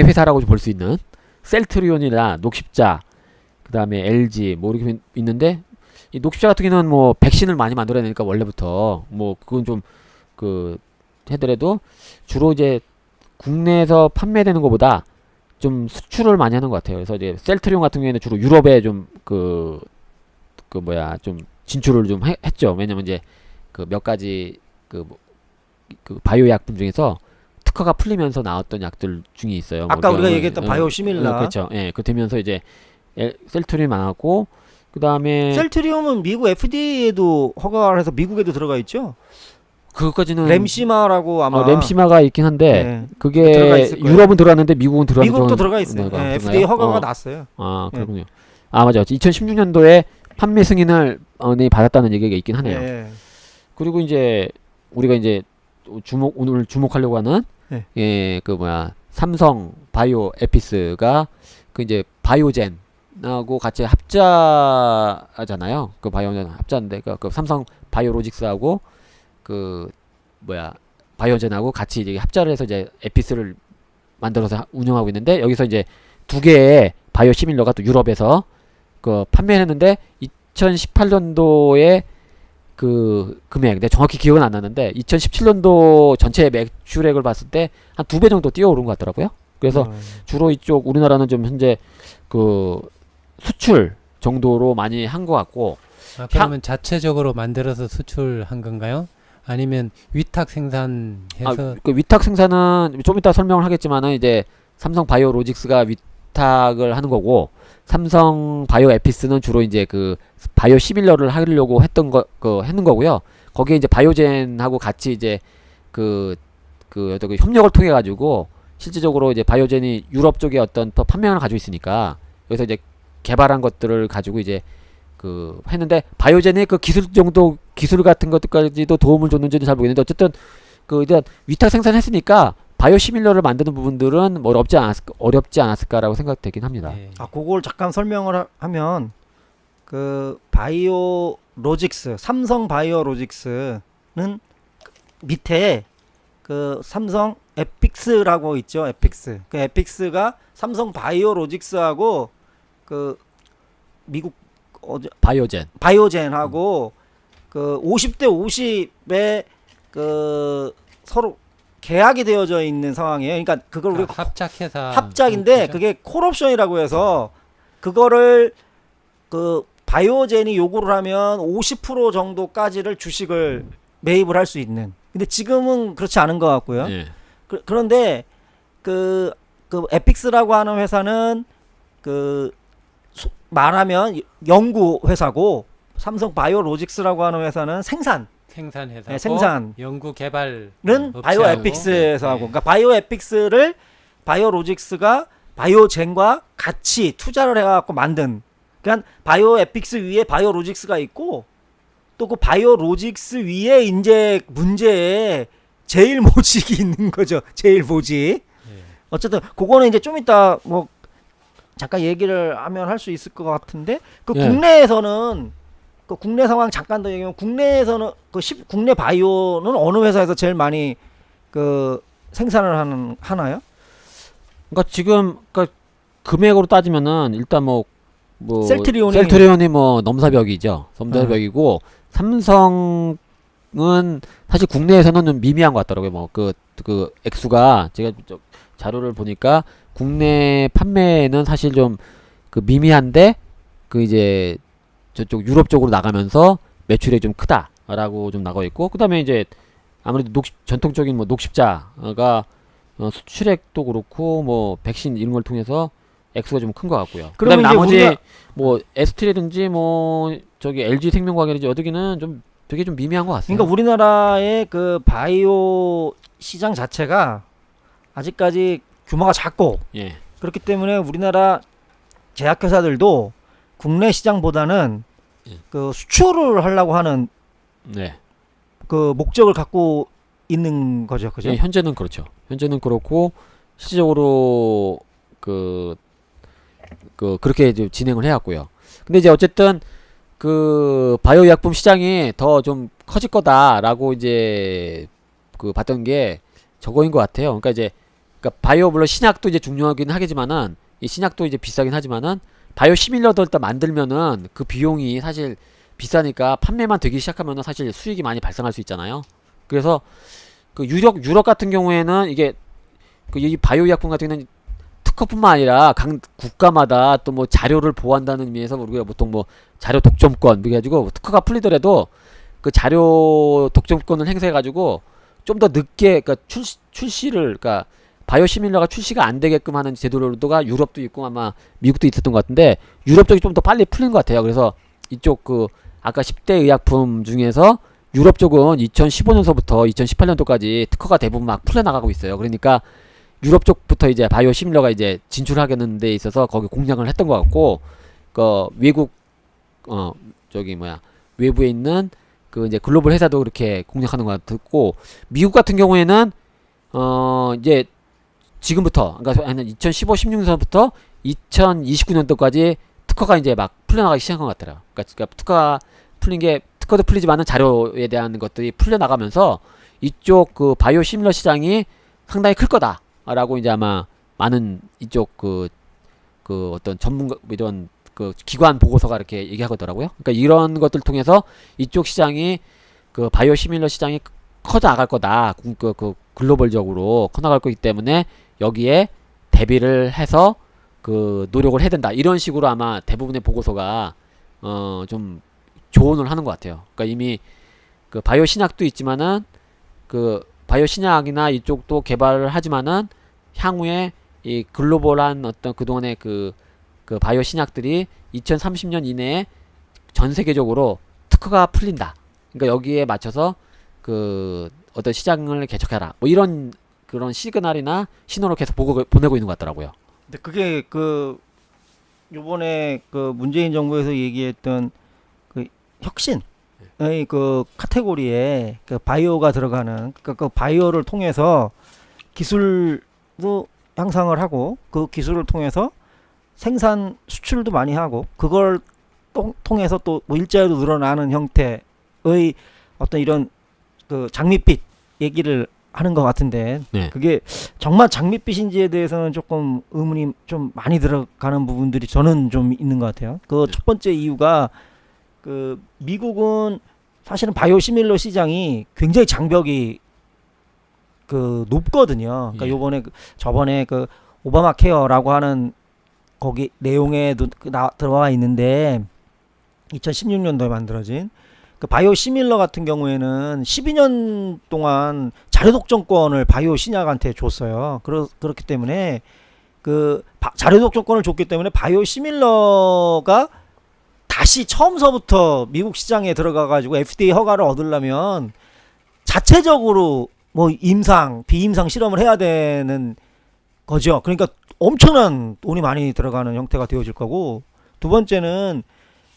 회사라고 볼 수 있는 셀트리온이나 녹십자, 그다음에 LG 뭐 이렇게 있는데 이 녹십자 같은 경우는 뭐 백신을 많이 만들어내니까 원래부터 뭐 그건 좀 그 하더라도 주로 이제 국내에서 판매되는 것보다 좀 수출을 많이 하는 것 같아요. 그래서 이제 셀트리온 같은 경우에는 주로 유럽에 좀 좀 진출을 좀 했죠. 왜냐면 이제 그 몇 가지 그 바이오 약품 중에서 특허가 풀리면서 나왔던 약들 중에 있어요. 아까 뭐 우리가 얘기했던 바이오시밀라. 그렇죠. 예, 그 되면서 이제 셀트리온이 많았고 그다음에 셀트리움은 미국 FDA에도 허가를 해서 미국에도 들어가 있죠. 그것까지는 램시마라고 아마 램시마가 있긴 한데 네. 들어가 그게 있을 거예요. 유럽은 들어갔는데 미국은 미국도 들어가 있어요. 네, FDA 허가가 났어요. 아 그렇군요. 아 맞아. 2016년도에 판매 승인을 받았다는 얘기가 있긴 하네요. 네. 그리고 이제 우리가 이제 오늘 주목하려고 하는 네. 그 삼성 바이오 에피스가 그 이제 바이오젠하고 같이 합자잖아요. 그 바이오젠 합자인데 그 삼성 바이오로직스하고 그 바이오젠하고 같이 이제 합자를 해서 이제 에피스를 만들어서 운영하고 있는데 여기서 이제 두 개의 바이오 시밀러가 또 유럽에서 그 판매를 했는데 2018년도에 그 금액, 내가 정확히 기억은 안 나는데 2017년도 전체 매출액을 봤을 때 한 2배 정도 뛰어오른 것 같더라고요. 그래서 주로 이쪽 우리나라는 좀 현재 그 수출 정도로 많이 한 것 같고 그러면 자체적으로 만들어서 수출한 건가요? 아니면 위탁 생산해서 그 위탁 생산은 좀 이따 설명을 하겠지만은 이제 삼성 바이오로직스가 위탁을 하는 거고 삼성 바이오 에피스는 주로 이제 그 바이오 시밀러를 하려고 했던 했는 거고요. 거기에 이제 바이오젠하고 같이 이제 어떤 협력을 통해 가지고 실질적으로 이제 바이오젠이 유럽 쪽에 어떤 또 판매량을 가지고 있으니까 여기서 이제 개발한 것들을 가지고 이제 했는데 바이오젠이 그 기술 같은 것들까지도 도움을 줬는지는 잘 모르겠는데 어쨌든 일단 위탁 생산했으니까 바이오 시밀러를 만드는 부분들은 뭐 어렵지 않았을까라고 생각되긴 합니다. 예. 그걸 잠깐 설명을 하면 그 바이오로직스, 삼성 바이오로직스는 밑에 그 삼성 에픽스라고 있죠. 에픽스. 그 에픽스가 삼성 바이오로직스하고 그 미국 바이오젠하고 그 50대 50에 그 서로 계약이 되어져 있는 상황이에요. 그러니까 그걸 우리가 합작회사 합작인데 그죠? 그게 콜옵션이라고 해서 그거를 그 바이오젠이 요구를 하면 50% 정도까지를 주식을 매입을 할 수 있는. 근데 지금은 그렇지 않은 것 같고요. 예. 그런데 그 에픽스라고 하는 회사는 말하면 연구 회사고 삼성 바이오로직스라고 하는 회사는 생산회사 네, 생산. 연구 개발은 바이오 에픽스에서 하고 그러니까 바이오 에픽스를 바이오로직스가 바이오젠과 같이 투자를 해갖고 만든 그러니까 바이오 에픽스 위에 바이오로직스가 있고 또 그 바이오로직스 위에 이제 문제에 제일 모직이 있는 거죠. 제일 모직. 어쨌든 그거는 이제 좀 이따 뭐 잠깐 얘기를 하면 할 수 있을 것 같은데 예. 국내에서는 그 국내 상황 잠깐 더 얘기하면 국내에서는 국내 바이오는 어느 회사에서 제일 많이 생산을 하나요? 그러니까 지금 금액으로 따지면은 일단 뭐 셀트리온이 뭐 넘사벽이죠. 넘사벽이고 삼성은 사실 국내에서는 좀 미미한 것 같더라고요. 뭐 액수가 제가 자료를 보니까 국내 판매는 사실 좀 미미한데 이제 저쪽 유럽 쪽으로 나가면서 매출이 좀 크다라고 좀 나가 있고 그다음에 이제 아무래도 전통적인 뭐 녹십자가 수출액도 그렇고 뭐 백신 이런 걸 통해서 액수가 좀 큰 것 같고요. 그다음에 나머지 뭐 ST라든지 뭐 저기 LG 생명과학이라든지 어디기는 좀 되게 좀 미미한 것 같습니다. 그러니까 우리나라의 그 바이오 시장 자체가 아직까지 규모가 작고 예. 그렇기 때문에 우리나라 제약회사들도 국내 시장보다는 그 수출을 하려고 하는 네. 그 목적을 갖고 있는 거죠, 그죠? 예, 현재는 그렇죠. 현재는 그렇고 실질적으로 그렇게 이제 진행을 해왔고요. 근데 이제 어쨌든 바이오 약품 시장이 더 좀 커질 거다라고 이제 봤던 게 저거인 것 같아요. 그러니까 바이오 물론 신약도 이제 중요하긴 하겠지만은 이 신약도 이제 비싸긴 하지만은 바이오 시밀러도 일단 만들면은 그 비용이 사실 비싸니까 판매만 되기 시작하면은 사실 수익이 많이 발생할 수 있잖아요. 그래서 유럽 같은 경우에는 이게 이 바이오 약품 같은 경우는 특허뿐만 아니라 각 국가마다 또 뭐 자료를 보호한다는 의미에서 우리가 보통 뭐 자료 독점권 그래가지고 특허가 풀리더라도 그 자료 독점권을 행사해가지고 좀 더 늦게 출시를 바이오 시밀러가 출시가 안 되게끔 하는 제도가 유럽도 있고 아마 미국도 있었던 것 같은데 유럽 쪽이 좀 더 빨리 풀린 것 같아요. 그래서 이쪽 아까 10대 의약품 중에서 유럽 쪽은 2015년서부터 2018년도까지 특허가 대부분 막 풀려나가고 있어요. 그러니까 유럽 쪽부터 이제 바이오 시밀러가 이제 진출하게는 데 있어서 거기 공략을 했던 것 같고 외국 외부에 있는 이제 글로벌 회사도 그렇게 공략하는 것 같고 미국 같은 경우에는 이제 지금부터 그러니까 한 2015, 16년부터 2029년도까지 특허가 이제 막 풀려나가기 시작한 것 같더라고요. 그러니까 특허가 풀린 게 특허도 풀리지만은 자료에 대한 것들이 풀려나가면서 이쪽 바이오 시밀러 시장이 상당히 클 거다라고 이제 아마 많은 이쪽 어떤 전문가 이런 기관 보고서가 이렇게 얘기하더라고요. 그러니까 이런 것들 통해서 이쪽 시장이 바이오 시밀러 시장이 커져 나갈 거다. 글로벌적으로 커 나갈 거기 때문에 여기에 대비를 해서 노력을 해야 된다. 이런 식으로 아마 대부분의 보고서가 좀 조언을 하는 것 같아요. 그러니까 이미 그 바이오 신약도 있지만은 그 바이오 신약이나 이쪽도 개발을 하지만은 향후에 이 글로벌한 어떤 그동안의 그 바이오 신약들이 2030년 이내에 전 세계적으로 특허가 풀린다. 그러니까 여기에 맞춰서 그 어떤 시장을 개척해라. 뭐 이런 그런 시그널이나 신호를 계속 보내고 있는 것 같더라고요. 근데 그게 그 요번에 그 문재인 정부에서 얘기했던 그 혁신의 그 카테고리에 그 바이오가 들어가는 그 바이오를 통해서 기술도 향상을 하고 그 기술을 통해서 생산 수출도 많이 하고 그걸 통해서 또 뭐 일자리도 늘어나는 형태의 어떤 이런 그 장밋빛 얘기를 하는 것 같은데 네. 그게 정말 장밋빛인지에 대해서는 조금 의문이 좀 많이 들어가는 부분들이 저는 좀 있는 것 같아요. 그 첫 번째 이유가 그 미국은 사실은 바이오시밀러 시장이 굉장히 장벽이 그 높거든요. 그러니까 예. 요번에 저번에 그 오바마 케어라고 하는 거기 내용에도 들어와 있는데 2016년도에 만들어진 그 바이오 시밀러 같은 경우에는 12년 동안 자료 독점권을 바이오 신약한테 줬어요. 그렇기 때문에 그 자료 독점권을 줬기 때문에 바이오 시밀러가 다시 처음서부터 미국 시장에 들어가 가지고 FDA 허가를 얻으려면 자체적으로 뭐 임상, 비임상 실험을 해야 되는 거죠. 그러니까 엄청난 돈이 많이 들어가는 형태가 되어질 거고, 두 번째는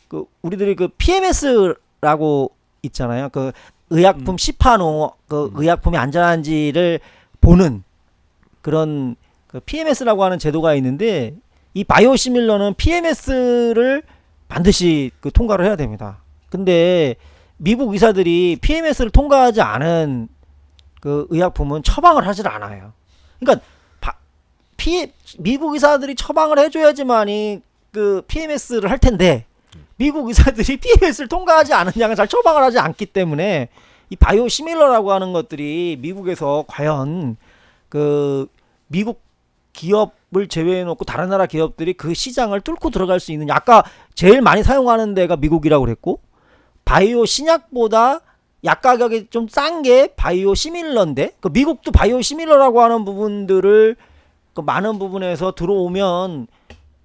그 우리들이 그 PMS라고 있잖아요. 그 의약품 시판후 그 의약품이 안전한지를 보는 그런 그 PMS라고 하는 제도가 있는데, 이 바이오시밀러는 PMS를 반드시 그 통과를 해야 됩니다. 근데 미국 의사들이 PMS를 통과하지 않은 그 의약품은 처방을 하질 않아요. 그러니까 미국 의사들이 처방을 해줘야지만이 그 PMS를 할 텐데, 미국 의사들이 PMS를 통과하지 않은 양을 잘 처방을 하지 않기 때문에 이 바이오시밀러라고 하는 것들이 미국에서 과연 그 미국 기업을 제외해놓고 다른 나라 기업들이 그 시장을 뚫고 들어갈 수 있느냐. 아까 제일 많이 사용하는 데가 미국이라고 그랬고, 바이오 신약보다 약 가격이 좀 싼 게 바이오 시밀러인데, 그 미국도 바이오 시밀러라고 하는 부분들을 그 많은 부분에서 들어오면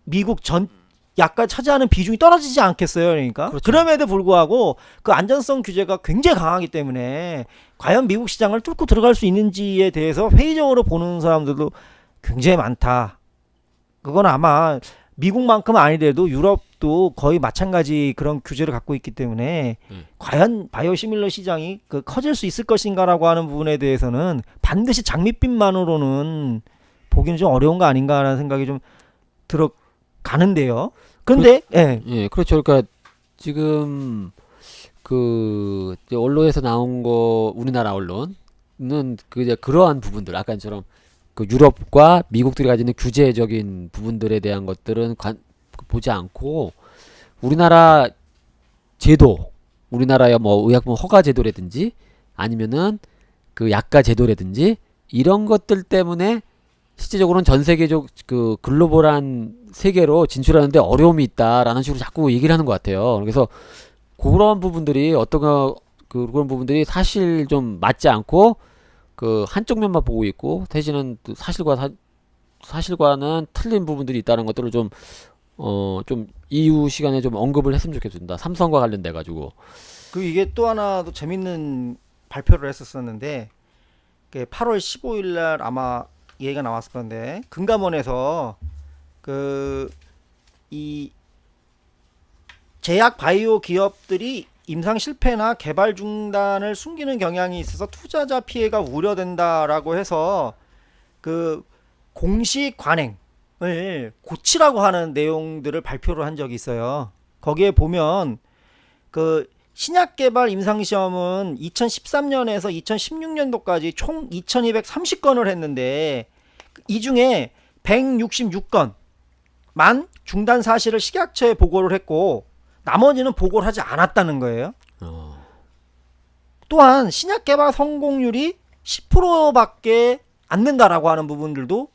미국 전 약가 차지하는 비중이 떨어지지 않겠어요. 그러니까 그렇죠. 그럼에도 불구하고 그 안전성 규제가 굉장히 강하기 때문에 과연 미국 시장을 뚫고 들어갈 수 있는지에 대해서 회의적으로 보는 사람들도 굉장히 많다. 그건 아마 미국만큼 아니더라도 유럽도 거의 마찬가지 그런 규제를 갖고 있기 때문에 과연 바이오시밀러 시장이 그 커질 수 있을 것인가라고 하는 부분에 대해서는 반드시 장밋빛만으로는 보기는 좀 어려운 거 아닌가라는 생각이 좀 들어가는데요. 그런데 예, 그렇죠. 그러니까 지금 그 이제 언론에서 나온 거, 우리나라 언론은 그 이제 그러한 부분들, 아까처럼 그 유럽과 미국들이 가지는 규제적인 부분들에 대한 것들은 보지 않고 우리나라 제도, 우리나라의 뭐 의약품 허가 제도라든지 아니면은 그 약가 제도라든지 이런 것들 때문에 실제적으로는 전 세계적 그 글로벌한 세계로 진출하는데 어려움이 있다라는 식으로 자꾸 얘기를 하는 것 같아요. 그래서 그런 부분들이 그런 부분들이 사실 좀 맞지 않고 그 한쪽 면만 보고 있고, 대신은 또 사실과는 틀린 부분들이 있다는 것들을 좀 이후 시간에 좀 언급을 했으면 좋겠습니다. 삼성과 관련돼 가지고. 그 이게 또 하나 또 재밌는 발표를 했었었는데, 8월 15일 날 아마 얘기가 나왔을 건데, 금감원에서 그 이 제약 바이오 기업들이 임상 실패나 개발 중단을 숨기는 경향이 있어서 투자자 피해가 우려된다라고 해서 그 공식 관행을 고치라고 하는 내용들을 발표를 한 적이 있어요. 거기에 보면 그 신약 개발 임상 시험은 2013년에서 2016년도까지 총 2230건을 했는데, 이 중에 166건만 중단 사실을 식약처에 보고를 했고 나머지는 보고를 하지 않았다는 거예요. 또한 신약 개발 성공률이 10%밖에 안 된다라고 하는 부분들도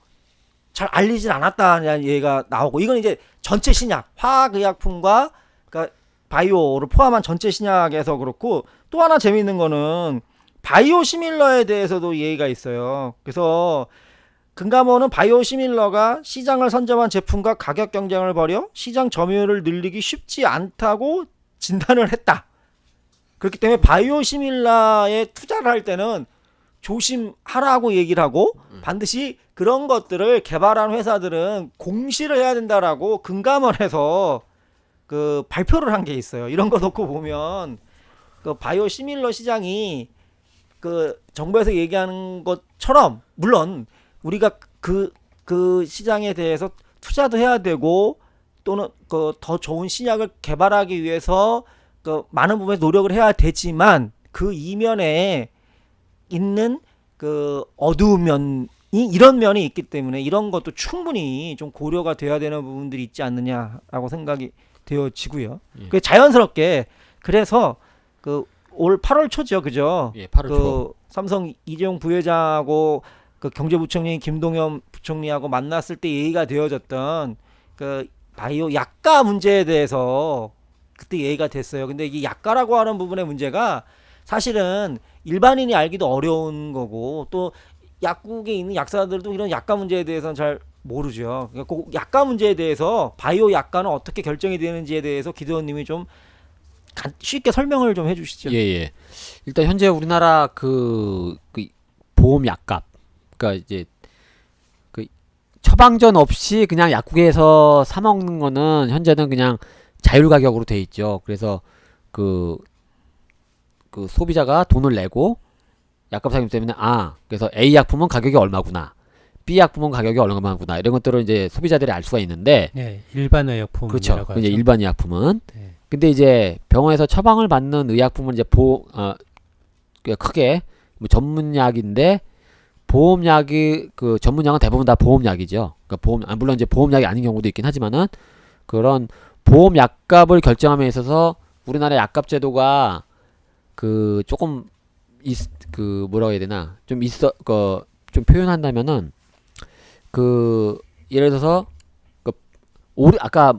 잘 알리진 않았다는 얘기가 나오고, 이건 이제 전체 신약, 화학의약품과 그러니까 바이오를 포함한 전체 신약에서 그렇고 또 하나 재미있는 거는 바이오 시밀러에 대해서도 얘기가 있어요. 그래서 금감원은 바이오 시밀러가 시장을 선점한 제품과 가격 경쟁을 벌여 시장 점유율을 늘리기 쉽지 않다고 진단을 했다. 그렇기 때문에 바이오 시밀러에 투자를 할 때는 조심하라고 얘기를 하고 반드시 그런 것들을 개발한 회사들은 공시를 해야 된다라고 금감원에서 그 발표를 한 게 있어요. 이런 거 놓고 보면 그 바이오 시밀러 시장이 그 정부에서 얘기하는 것처럼 물론 우리가 그 시장에 대해서 투자도 해야 되고 또는 그 더 좋은 신약을 개발하기 위해서 그 많은 부분에 노력을 해야 되지만 그 이면에 있는 그 어두운 면이 이런 면이 있기 때문에 이런 것도 충분히 좀 고려가 돼야 되는 부분들이 있지 않느냐라고 생각이 되어지고요. 예. 그 자연스럽게 그래서 그 올 8월 초죠, 그죠? 예, 8월 초. 그 삼성 이재용 부회장하고 그 경제부총리 김동연 부총리하고 만났을 때 얘기가 되어졌던 그 바이오 약가 문제에 대해서 그때 얘기가 됐어요. 근데 이 약가라고 하는 부분의 문제가 사실은 일반인이 알기도 어려운 거고 또 약국에 있는 약사들도 이런 약가 문제에 대해서는 잘 모르죠. 그러니까 그 약가 문제에 대해서 바이오 약가는 어떻게 결정이 되는지에 대해서 기도원님이 좀 쉽게 설명을 좀 해주시죠. 예. 일단 현재 우리나라 그 보험 약값, 그러니까 이제 그 처방전 없이 그냥 약국에서 사 먹는 거는 현재는 그냥 자율 가격으로 돼 있죠. 그래서 그 소비자가 돈을 내고 약값 사기 때문에 그래서 A 약품은 가격이 얼마구나, B 약품은 가격이 얼마구나 이런 것들을 이제 소비자들이 알 수가 있는데, 네, 일반 의약품이라고 그렇죠. 하죠. 이제 일반 의약품은. 네. 근데 이제 병원에서 처방을 받는 의약품은 이제 크게 뭐 전문약인데 보험약이 그 전문약은 대부분 다 보험약이죠. 그러니까 물론 이제 보험약이 아닌 경우도 있긴 하지만은 그런 보험 약값을 결정함에 있어서 우리나라 약값 제도가 그 조금 그 뭐라고 해야 되나 좀 좀 표현한다면은 그 예를 들어서 아까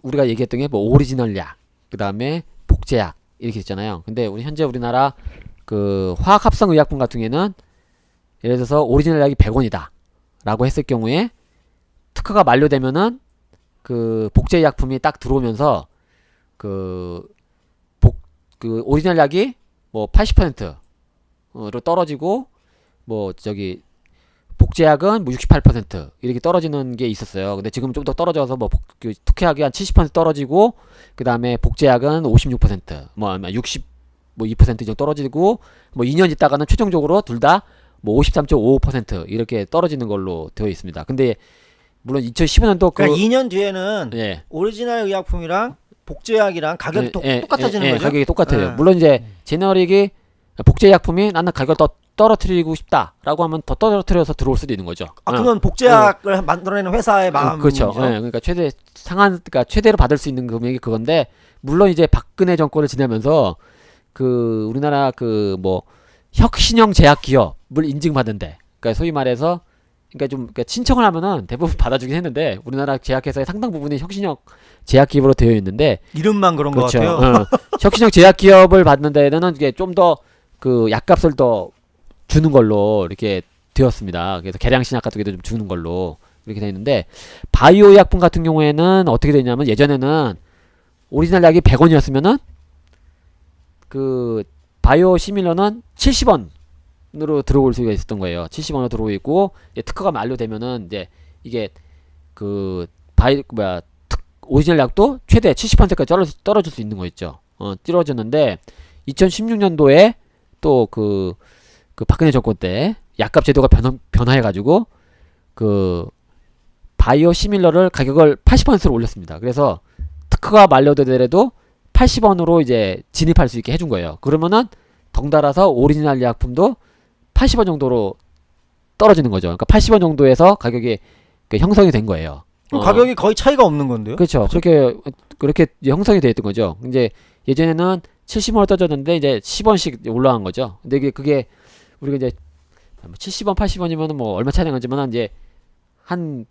우리가 얘기했던 게 뭐 오리지널 약, 그 다음에 복제약 이렇게 있잖아요. 근데 현재 우리나라 그 화학합성 의약품 같은 경우에는 예를 들어서 오리지널 약이 100원이다 라고 했을 경우에 특허가 만료되면은 그 복제 약품이 딱 들어오면서 그 오리지널 약이 뭐 80%로 떨어지고 뭐 복제약은 뭐 68% 이렇게 떨어지는 게 있었어요. 근데 지금 좀 더 떨어져서 뭐 특허약이 한 70% 떨어지고 그 다음에 복제약은 56% 뭐 2% 정도 떨어지고 뭐 2년 있다가는 최종적으로 둘 다 뭐 53.55% 이렇게 떨어지는 걸로 되어 있습니다. 근데 물론 2015년도 그러니까 2년 뒤에는 예. 오리지널 의약품이랑 복제약이랑 가격이 똑같아지는 거죠? 가격이 똑같아요. 예. 물론 이제 제너릭이 복제약품이 나는 가격을 더 떨어뜨리고 싶다라고 하면 더 떨어뜨려서 들어올 수도 있는 거죠. 그건 복제약을 만들어내는 회사의 마음이죠. 그렇죠. 그러니까 그러니까 최대로 받을 수 있는 금액이 그건데, 물론 이제 박근혜 정권을 지나면서 그 우리나라 그 뭐 혁신형 제약 기업을 인증받은데, 그러니까 소위 말해서 그러니까 신청을 하면은 대부분 받아주긴 했는데 우리나라 제약회사의 상당 부분이 혁신형 제약 기업으로 되어 있는데 이름만 그런 그렇죠. 것 같아요. 혁신형 제약 기업을 받는 데는 이게 좀 더 그 약값을 더 주는 걸로 이렇게 되었습니다. 그래서 계량 신약 같은 게도 좀 주는 걸로 이렇게 되어 있는데, 바이오 약품 같은 경우에는 어떻게 되냐면 예전에는 오리지널 약이 100원이었으면은 그 바이오 시밀러는 70원으로 들어올 수가 있었던 거예요. 70원으로 들어오고 있고, 특허가 만료되면은 이제 이게 그 오리지널 약도 최대 70%까지 떨어질 수 있는 거 있죠. 떨어졌는데 2016년도에 또 그 박근혜 정권 때 약값 제도가 변화해가지고 그 바이오 시밀러를 가격을 80%로 올렸습니다. 그래서 특허가 만료되더라도 80원으로 이제 진입할 수 있게 해준 거예요. 그러면은 덩달아서 오리지널 약품도 80원 정도로 떨어지는 거죠. 그러니까 80원 정도에서 가격이 형성이 된 거예요. 그럼 가격이 거의 차이가 없는 건데요? 그렇죠. 그렇게 형성이 되어 있던 거죠. 이제 예전에는 70원을 떨어졌는데 이제 10원씩 올라간 거죠. 근데 그게 우리가 이제 70원, 80원이면은 뭐 얼마 차이 나지만 이제 한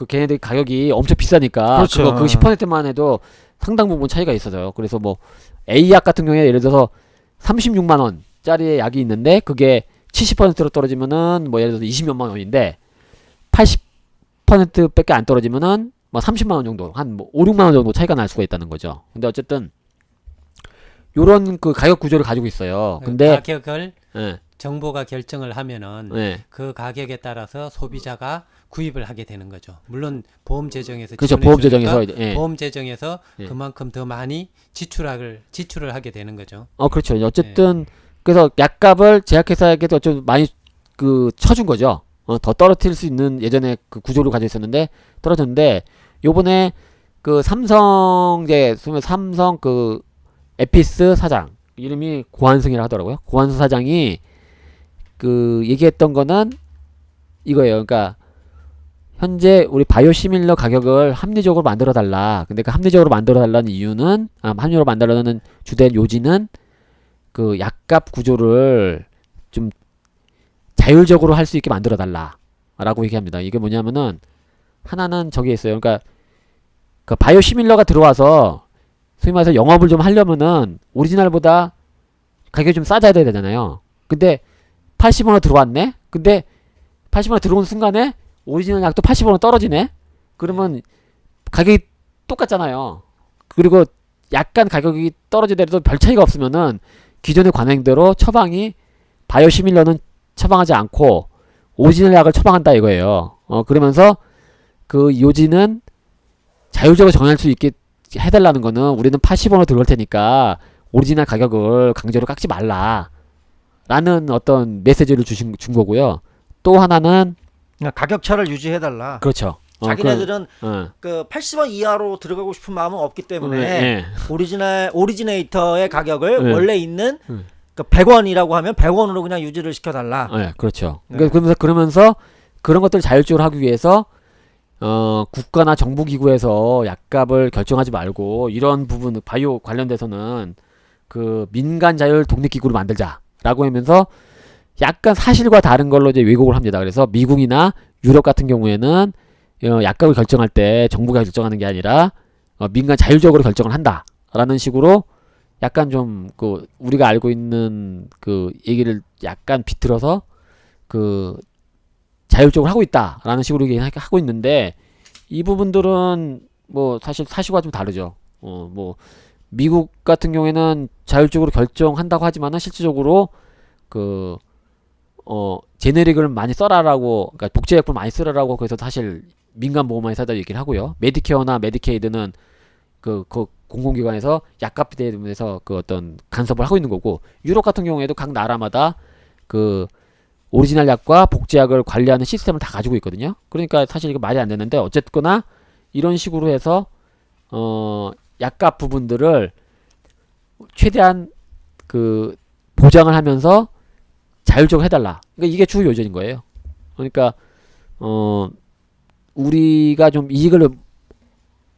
걔네들 가격이 엄청 비싸니까 그렇죠. 그 10%만 해도 상당 부분 차이가 있어요. 그래서 뭐 A약 같은 경우에 예를 들어서 36만 원짜리의 약이 있는데 그게 70%로 떨어지면은 뭐 예를 들어서 20몇만 원인데 80%밖에 안 떨어지면은 뭐 30만 원 정도 한 뭐 5, 6만 원 정도 차이가 날 수가 있다는 거죠. 근데 어쨌든 요런 그 가격 구조를 가지고 있어요. 근데 가격을 예, 정부가 결정을 하면은 예. 그 가격에 따라서 소비자가 구입을 하게 되는 거죠. 물론 보험 재정에서 그렇죠. 지원해 보험 주니까 재정에서 이제, 예. 보험 재정에서 예. 그만큼 더 많이 지출을 하게 되는 거죠. 그렇죠. 어쨌든 그래서 약값을 제약회사에게도 좀 많이 그 쳐준 거죠. 더 떨어뜨릴 수 있는 예전에 그 구조를 가지고 있었는데 떨어졌는데 요번에 그 삼성 그 에피스 사장 이름이 고한승이라 하더라고요. 고한승 사장이 그 얘기했던 거는 이거예요. 그러니까 현재 우리 바이오시밀러 가격을 합리적으로 만들어 달라. 근데 그 합리적으로 만들어 달라는 이유는 합리적으로 만들어 달라는 주된 요지는 그 약값 구조를 좀 자율적으로 할 수 있게 만들어 달라라고 얘기합니다. 이게 뭐냐면은 하나는 저기 있어요. 그러니까 그 바이오시밀러가 들어와서 소위 말해서 영업을 좀 하려면은 오리지널보다 가격이 좀 싸져야 되잖아요. 근데 80원으로 들어왔네? 근데 80원으로 들어온 순간에 오리지널 약도 80원으로 떨어지네? 그러면 가격이 똑같잖아요. 그리고 약간 가격이 떨어지더라도 별 차이가 없으면은 기존의 관행대로 처방이 바이오시밀러는 처방하지 않고 오리지널 약을 처방한다 이거예요. 그러면서 그 요지는 자율적으로 정할 수 있게 해달라는 거는 우리는 80원으로 들어올 테니까 오리지널 가격을 강제로 깎지 말라 라는 어떤 메시지를 준 거고요. 또 하나는 그냥 가격차를 유지해달라. 그렇죠. 자기네들은 그 80원 이하로 들어가고 싶은 마음은 없기 때문에 예. 오리지네이터의 가격을 네. 원래 있는 네. 그 100원이라고 하면 100원으로 그냥 유지를 시켜달라. 네, 그렇죠. 네. 그러면서 그런 것들을 자율적으로 하기 위해서 국가나 정부 기구에서 약값을 결정하지 말고 이런 부분 바이오 관련돼서는 그 민간 자율 독립 기구를 만들자라고 하면서 약간 사실과 다른 걸로 이제 왜곡을 합니다. 그래서 미국이나 유럽 같은 경우에는 약값을 결정할 때 정부가 결정하는 게 아니라 민간 자율적으로 결정을 한다라는 식으로 약간 좀 그 우리가 알고 있는 그 얘기를 약간 비틀어서 그 자율적으로 하고 있다라는 식으로 하고 있는데 이 부분들은 뭐 사실 사실과 좀 다르죠. 뭐 미국 같은 경우에는 자율적으로 결정한다고 하지만은 실질적으로 그 제네릭을 많이 써라라고, 그러니까 복제약품 많이 쓰라라고 그래서 사실 민간 보험회사다 얘기를 하고요. 메디케어나 메디케이드는 그 공공기관에서 약값에 대해서 그 어떤 간섭을 하고 있는 거고, 유럽 같은 경우에도 각 나라마다 그 오리지널 약과 복제약을 관리하는 시스템을 다 가지고 있거든요. 그러니까 사실 이거 말이 안 되는데 어쨌거나 이런 식으로 해서 약값 부분들을 최대한 그 보장을 하면서 자율적으로 해달라. 그러니까 이게 주 요전인 거예요. 그러니까 우리가 좀 이익을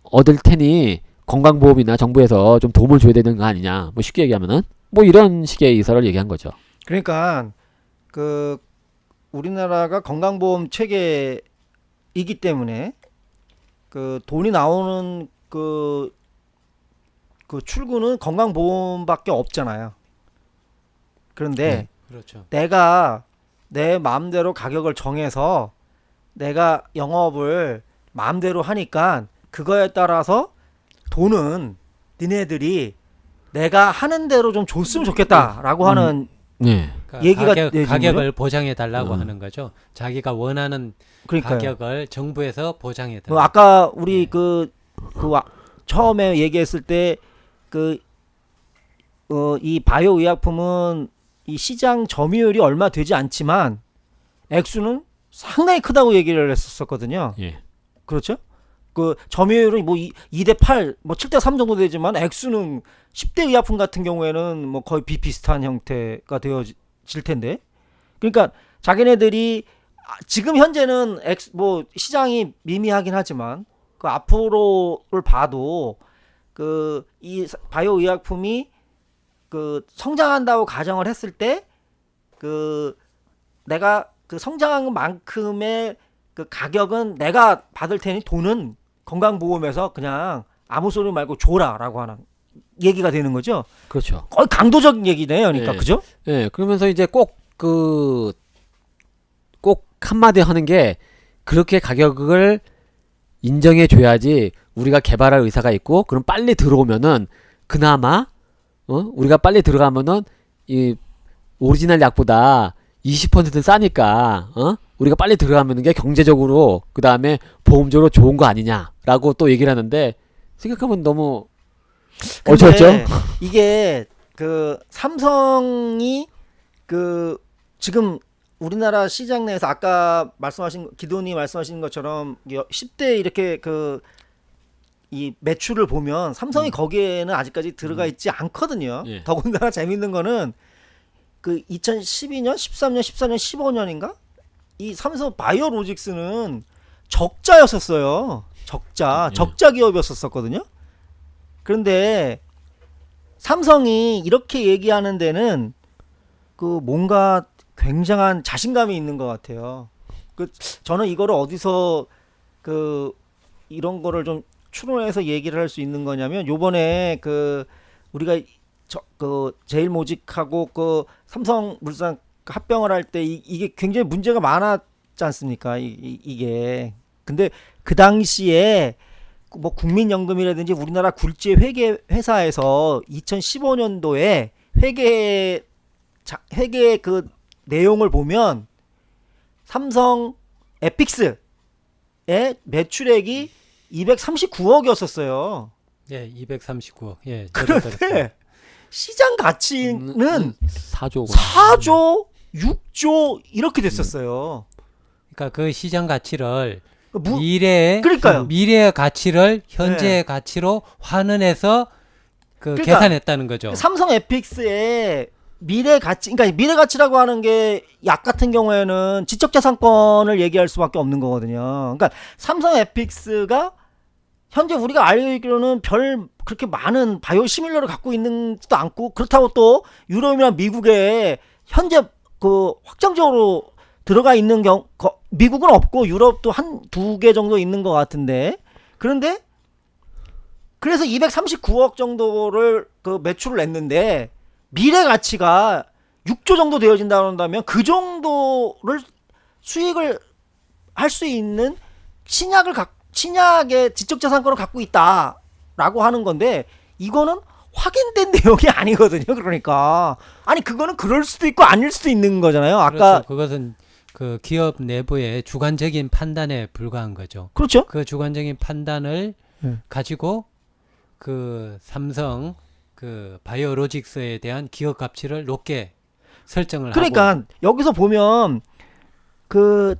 얻을 테니 건강보험이나 정부에서 좀 도움을 줘야 되는 거 아니냐. 뭐 쉽게 얘기하면은 뭐 이런 식의 의사를 얘기한 거죠. 그러니까 그 우리나라가 건강보험 체계이기 때문에 그 돈이 나오는 그 출구는 건강보험밖에 없잖아요. 그런데 그렇죠. 내가 내 마음대로 가격을 정해서 내가 영업을 마음대로 하니까 그거에 따라서 돈은 니네들이 내가 하는 대로 좀 줬으면 좋겠다라고 하는 네. 그러니까 얘기가 내준 가격을 거예요? 보장해 달라고 하는 거죠. 자기가 원하는 그러니까요. 가격을 정부에서 보장해 뭐 달라. 아까 우리 네. 처음에 얘기했을 때 이 바이오 의약품은 이 시장 점유율이 얼마 되지 않지만 액수는 상당히 크다고 얘기를 했었거든요. 예. 그렇죠? 그 점유율은 뭐 2대 8, 뭐 7대 3 정도 되지만 액수는 10대 의약품 같은 경우에는 뭐 거의 비슷한 형태가 되어질 텐데. 그러니까 자기네들이 지금 현재는 뭐 시장이 미미하긴 하지만 그 앞으로를 봐도 그 이 바이오 의약품이 그 성장한다고 가정을 했을 때 그 내가 그 성장한 만큼의 그 가격은 내가 받을 테니 돈은 건강보험에서 그냥 아무 소리 말고 줘라라고 하는 얘기가 되는 거죠. 그렇죠. 거의 강도적인 얘기네요. 그러니까 네. 그죠? 예, 그러면서 이제 꼭 한마디 하는 게 그렇게 가격을 인정해 줘야지 우리가 개발할 의사가 있고 그럼 빨리 들어오면은 그나마 우리가 빨리 들어가면은 이 오리지널 약보다 20% 싸니까 우리가 빨리 들어가면 게 경제적으로 그다음에 보험적으로 좋은 거 아니냐라고 또 얘기를 하는데 생각하면 너무 어쩌죠? 근데 이게 그 삼성이 그 지금 우리나라 시장 내에서 아까 말씀하신 기돈이 말씀하신 것처럼 10대 이렇게 그 이 매출을 보면 삼성이 거기에는 아직까지 들어가 있지 않거든요. 예. 더군다나 재밌는 거는 그 2012년, 13년, 14년, 15년인가? 이 삼성 바이오로직스는 적자였었어요. 적자 기업이었었거든요. 그런데 삼성이 이렇게 얘기하는 데는 그 뭔가 굉장한 자신감이 있는 것 같아요. 그 저는 이거를 어디서 그 이런 거를 좀 추론해서 얘기를 할 수 있는 거냐면 요번에 그 우리가 그 제일모직하고 그 삼성물산 합병을 할 때 이게 굉장히 문제가 많았지 않습니까? 이게 근데 그 당시에 뭐 국민연금이라든지 우리나라 굴지의 회계 회사에서 2015년도에 회계 그 내용을 보면 삼성 에픽스의 매출액이 239억이었었어요. 예, 239억. 예, 저도 들었어요. 그런데 시장 가치는 4조 4조, 6조 이렇게 됐었어요. 그러니까 그 시장 가치를 무- 미래의 그러니까요. 가치를 현재의 네. 가치로 환원해서 그러니까 계산했다는 거죠. 삼성 에픽스의 미래 가치, 그러니까 미래 가치라고 하는 게 약 같은 경우에는 지적자산권을 얘기할 수밖에 없는 거거든요. 그러니까 삼성 에픽스가 현재 우리가 알기로는 별 그렇게 많은 바이오 시밀러를 갖고 있는지도 않고 그렇다고 또 유럽이나 미국에 현재 그 확정적으로 들어가 있는 미국은 없고 유럽도 한 두 개 정도 있는 것 같은데 그런데 그래서 239억 정도를 그 매출을 냈는데 미래 가치가 6조 정도 되어진다 그런다면 그 정도를 수익을 할 수 있는 신약의 지적자산권을 갖고 있다라고 하는 건데 이거는 확인된 내용이 아니거든요. 그러니까 아니 그거는 그럴 수도 있고 아닐 수도 있는 거잖아요. 아까 그렇죠. 그것은 그 기업 내부의 주관적인 판단에 불과한 거죠. 그렇죠. 그 주관적인 판단을 네. 가지고 그 삼성 그 바이오로직스에 대한 기업 가치를 높게 설정을 하고 그러니까 여기서 보면 그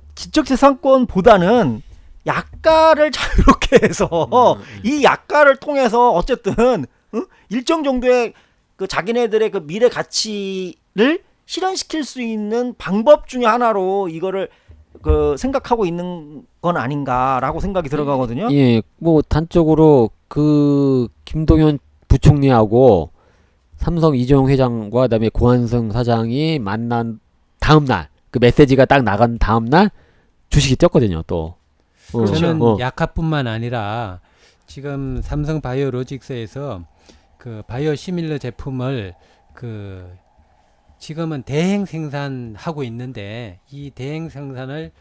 지적재산권보다는 약가를 자유롭게 해서 이 약가를 통해서 어쨌든 일정 정도의 그 자기네들의 그 미래 가치를 실현시킬 수 있는 방법 중에 하나로 이거를 그 생각하고 있는 건 아닌가라고 생각이 들어가거든요. 예, 뭐 단적으로 그 김동연 부총리하고 삼성 이재용 회장과 그다음에 고한승 사장이 만난 다음 날 그 메시지가 딱 나간 다음 날 주식이 뛰었거든요. 또 저는 어. 약화뿐만 아니라 지금 삼성 바이오로직스에서 그 바이오 시밀러 제품을 그 지금은 대행 생산하고 있는데 이 대행 생산을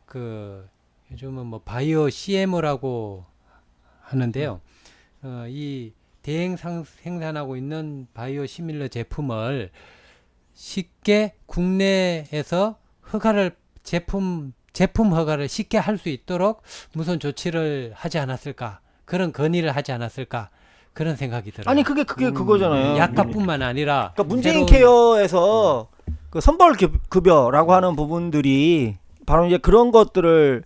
그 요즘은 뭐 바이오 CMO라고 하는데요. 이 대행 생산하고 있는 바이오 시밀러 제품을 쉽게 국내에서 허가를 제품 허가를 쉽게 할 수 있도록 무슨 조치를 하지 않았을까? 그런 건의를 하지 않았을까? 그런 생각이 들어요. 아니 그게 그거잖아요. 약값뿐만 아니라 그러니까 문재인 새로운- 케어에서 그 선벌 급여라고 하는 부분들이 바로 이제 그런 것들을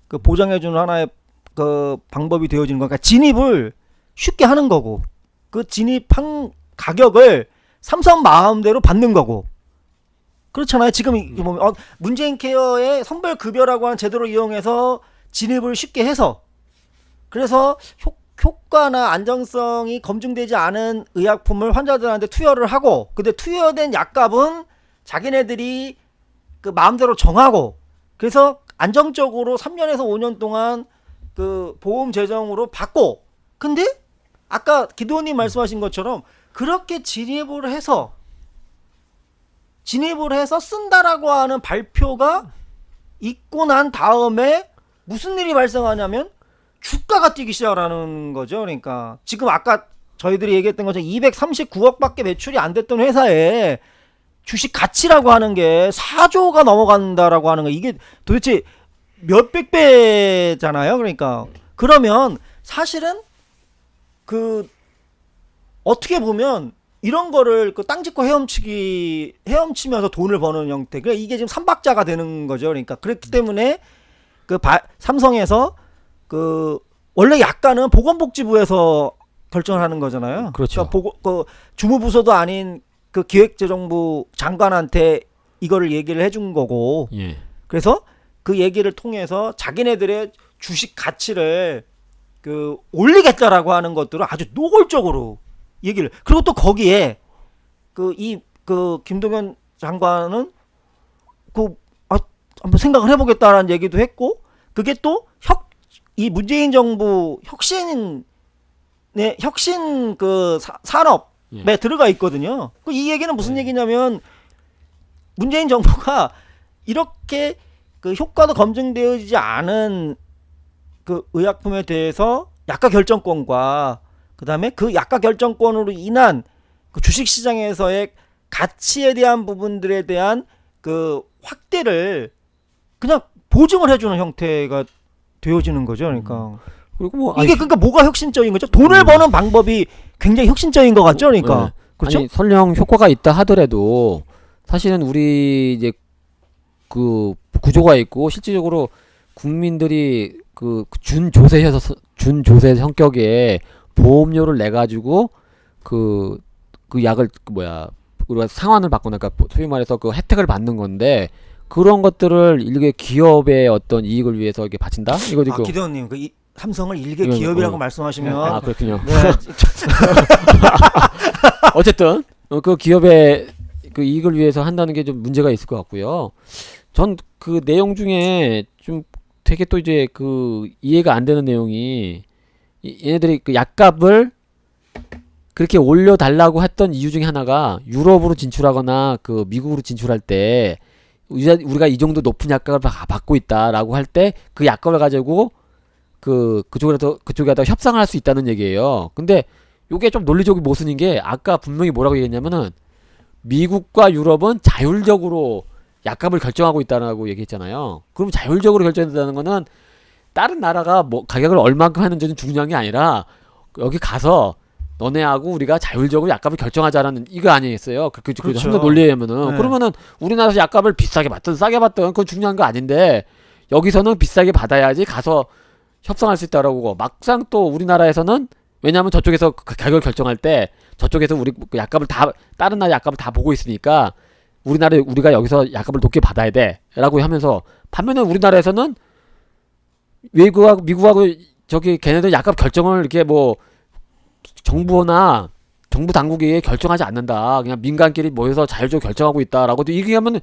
그 보장해주는 하나의 그 방법이 되어지는 거니까 진입을 쉽게 하는 거고 그 진입한 가격을 삼성 마음대로 받는 거고 그렇잖아요. 지금 이게 보면 문재인 케어의 선별 급여라고 하는 제도를 이용해서 진입을 쉽게 해서 그래서 효과나 안정성이 검증되지 않은 의약품을 환자들한테 투여를 하고 근데 투여된 약값은 자기네들이 그 마음대로 정하고 그래서 안정적으로 3년에서 5년 동안 그 보험 재정으로 받고 근데 아까 기도원님 말씀하신 것처럼 그렇게 진입을 해서 쓴다라고 하는 발표가 있고 난 다음에 무슨 일이 발생하냐면 주가가 뛰기 시작하는 거죠. 그러니까 지금 아까 저희들이 얘기했던 것처럼 239억밖에 매출이 안 됐던 회사에 주식 가치라고 하는 게 4조가 넘어간다라고 하는 거, 이게 도대체 몇백 배잖아요. 그러니까 그러면 사실은 그 어떻게 보면 이런 거를 그 땅 짓고 헤엄치면서 돈을 버는 형태. 그러니까 이게 지금 삼박자가 되는 거죠. 그러니까 그렇기 때문에 그 삼성에서 그 원래 약간은 보건복지부에서 결정을 하는 거잖아요. 그렇죠. 그러니까 그 주무부서도 아닌 그 기획재정부 장관한테 이거를 얘기를 해준 거고. 예. 그래서 그 얘기를 통해서 자기네들의 주식 가치를 그 올리겠다라고 하는 것들을 아주 노골적으로 얘기를. 그리고 또 거기에 그 김동연 장관은 한번 생각을 해보겠다라는 얘기도 했고, 그게 또 이 문재인 정부 혁신 그 산업에 들어가 있거든요. 이 얘기는 무슨 얘기냐면 문재인 정부가 이렇게 그 효과도 검증되어지지 않은 그 의약품에 대해서 약가 결정권과 그다음에 그 약가 결정권으로 인한 그 주식 시장에서의 가치에 대한 부분들에 대한 그 확대를 그냥 보증을 해주는 형태가 되어지는 거죠. 그러니까 그리고 뭐 이게 그러니까 뭐가 혁신적인 거죠? 돈을 버는 방법이 굉장히 혁신적인 것 같죠. 그러니까 그렇죠? 아니 설령 효과가 있다 하더라도 사실은 우리 이제 그 구조가 있고 실질적으로 국민들이 그 준조세 성격의 보험료를 내 가지고 그 약을 우리가 상환을 받거나 그러니까 소위 말해서 그 혜택을 받는 건데, 그런 것들을 일개 기업의 어떤 이익을 위해서 이렇게 바친다? 이거 지금 기대원님 삼성을 일개 기업이라고 말씀하시면 그렇군요. 네. 어쨌든 그 기업의 그 이익을 위해서 한다는 게 좀 문제가 있을 것 같고요. 전 그 내용 중에 좀 되게 또 이제 그 이해가 안 되는 내용이, 얘네들이 그 약값을 그렇게 올려달라고 했던 이유 중에 하나가 유럽으로 진출하거나 그 미국으로 진출할 때 우리가 이 정도 높은 약값을 받고 있다라고 할 때 그 약값을 가지고 그쪽에다 협상을 할 수 있다는 얘기예요. 근데 요게 좀 논리적인 모순인 게, 아까 분명히 뭐라고 얘기했냐면은 미국과 유럽은 자율적으로 약값을 결정하고 있다라고 얘기했잖아요. 그럼 자율적으로 결정된다는 거는 다른 나라가 뭐 가격을 얼마큼 하는지는 중요한 게 아니라 여기 가서 너네하고 우리가 자율적으로 약값을 결정하자라는 이거 아니겠어요? 그렇죠. 좀 더 논리에 의하면은 네. 그러면은 우리나라에서 약값을 비싸게 받든 싸게 받든 그건 중요한 거 아닌데, 여기서는 비싸게 받아야지 가서 협상할 수 있다라고. 막상 또 우리나라에서는, 왜냐하면 저쪽에서 그 가격을 결정할 때 저쪽에서 우리 그 약값을 다 다른 나라 약값을 다 보고 있으니까 우리가 여기서 약값을 높게 받아야 돼라고 하면서, 반면에 우리나라에서는 미국하고 저기 걔네들 약값 결정을 이렇게 뭐 정부나 정부 당국이 결정하지 않는다, 그냥 민간끼리 모여서 자율적으로 결정하고 있다라고 얘기하면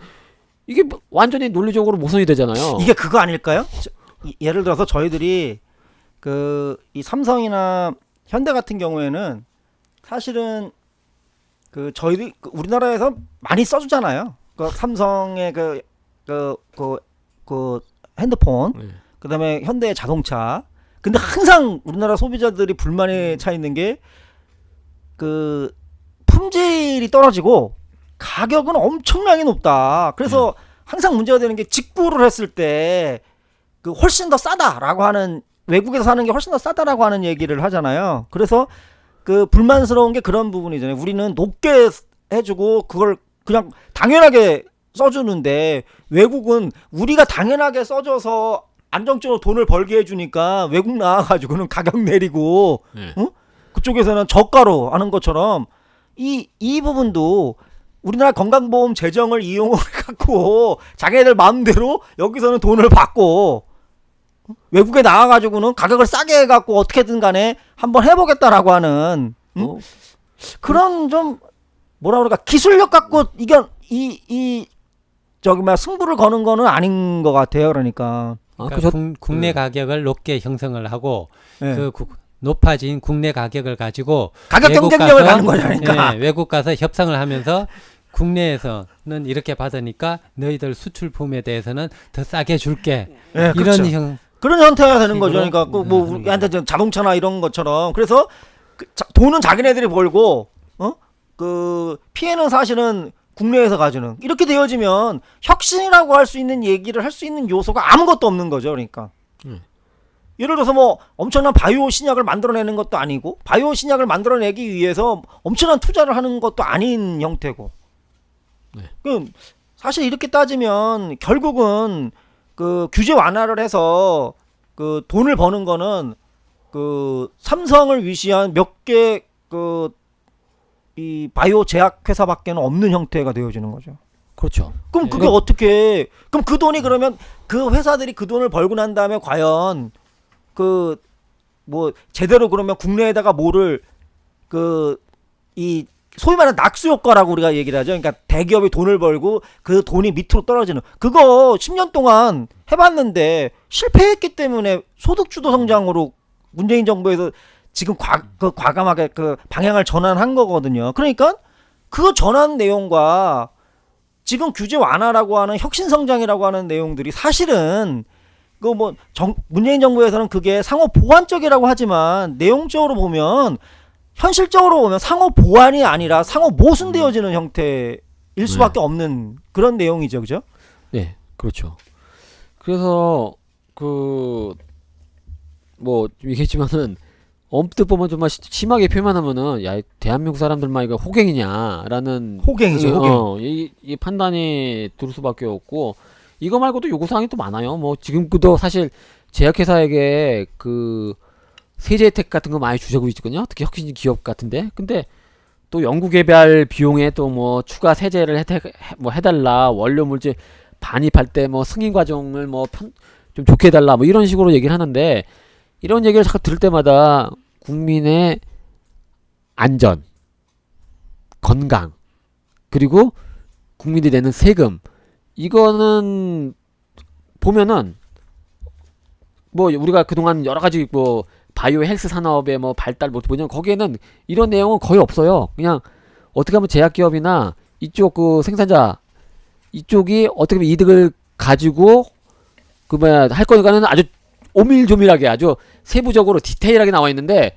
이게 완전히 논리적으로 모순이 되잖아요. 이게 그거 아닐까요? 예를 들어서 저희들이 이 삼성이나 현대 같은 경우에는 사실은 저희들이 우리나라에서 많이 써주잖아요. 삼성의 핸드폰, 그다음에 현대의 자동차. 근데 항상 우리나라 소비자들이 불만에 차 있는 게 품질이 떨어지고 가격은 엄청나게 높다. 그래서 항상 문제가 되는 게 직구를 했을 때 훨씬 더 싸다라고 하는, 외국에서 사는 게 훨씬 더 싸다라고 하는 얘기를 하잖아요. 그래서 불만스러운 게 그런 부분이잖아요. 우리는 높게 해주고 그걸 그냥 당연하게 써주는데, 외국은 우리가 당연하게 써줘서 안정적으로 돈을 벌게 해주니까 외국 나와가지고는 가격 내리고, 그쪽에서는 저가로 하는 것처럼 이 부분도 우리나라 건강보험 재정을 이용을 해갖고 자기네들 마음대로 여기서는 돈을 받고, 외국에 나와가지고는 가격을 싸게 해갖고 어떻게든 간에 한번 해보겠다라고 하는 그런 좀 뭐라 그럴까, 기술력 갖고 승부를 거는 거는 아닌 것 같아요. 그러니까 국내 가격을 높게 형성을 하고 네. 높아진 국내 가격을 가지고 가격 외국 경쟁력을 가서, 가는 거냐니까. 예, 외국 가서 협상을 하면서 국내에서는 이렇게 받으니까 너희들 수출품에 대해서는 더 싸게 줄게. 예, 이런 그렇죠. 형 그런 형태가 되는 거죠. 식으로? 그러니까 그 뭐 우리한테 자동차나 이런 것처럼. 그래서 돈은 자기네들이 벌고 그 피해는 사실은 국내에서 가지는. 이렇게 되어지면 혁신이라고 할 수 있는 얘기를 할 수 있는 요소가 아무것도 없는 거죠. 그러니까. 예를 들어서 뭐 엄청난 바이오 신약을 만들어내는 것도 아니고 바이오 신약을 만들어내기 위해서 엄청난 투자를 하는 것도 아닌 형태고. 네. 그 사실 이렇게 따지면 결국은 그 규제 완화를 해서 그 돈을 버는 거는 그 삼성을 위시한 몇 개 그 이 바이오 제약 회사밖에는 없는 형태가 되어지는 거죠. 그렇죠. 그럼 그게 어떻게? 그럼 그 돈이 그러면 그 회사들이 그 돈을 벌고 난 다음에 과연 그 뭐 제대로 그러면 국내에다가 뭐를 그 이 소위 말하는 낙수 효과라고 우리가 얘기를 하죠. 그러니까 대기업이 돈을 벌고 그 돈이 밑으로 떨어지는 그거 10년 동안 해봤는데 실패했기 때문에 소득주도 성장으로 문재인 정부에서 지금 과감하게 그 방향을 전환한 거거든요. 그러니까 그 전환 내용과 지금 규제 완화라고 하는 혁신 성장이라고 하는 내용들이 사실은 그 뭐 문재인 정부에서는 그게 상호 보완적이라고 하지만 내용적으로 보면 현실적으로 보면 상호 보완이 아니라 상호 모순되어지는 형태일 수밖에 없는 그런 내용이죠, 그죠? 네, 그렇죠. 그래서 그 뭐 얘기했지만은 엄뜻 보면 좀 심하게 표현하면은 야 대한민국 사람들만 이거 호갱이냐라는 호갱이죠, 호갱. 이 판단이 들 수밖에 없고 이거 말고도 요구사항이 또 많아요. 뭐 지금도 사실 제약회사에게 그 세제 혜택 같은 거 많이 주고 있거든요. 특히 혁신 기업 같은데. 근데 또 연구개발 비용에 또 뭐 추가 세제를 뭐 해달라. 원료 물질 반입할 때 뭐 승인 과정을 뭐 좀 좋게 해달라. 뭐 이런 식으로 얘기를 하는데 이런 얘기를 자꾸 들을 때마다 국민의 안전, 건강, 그리고 국민이 내는 세금 이거는 보면은 뭐 우리가 그동안 여러 가지 뭐 바이오 헬스 산업의 뭐 발달 뭐 보면 거기에는 이런 내용은 거의 없어요. 그냥 어떻게 하면 제약기업이나 이쪽 그 생산자 이쪽이 어떻게 보면 이득을 가지고 그 뭐야 할 거니까는 아주 오밀조밀하게 아주 세부적으로 디테일하게 나와 있는데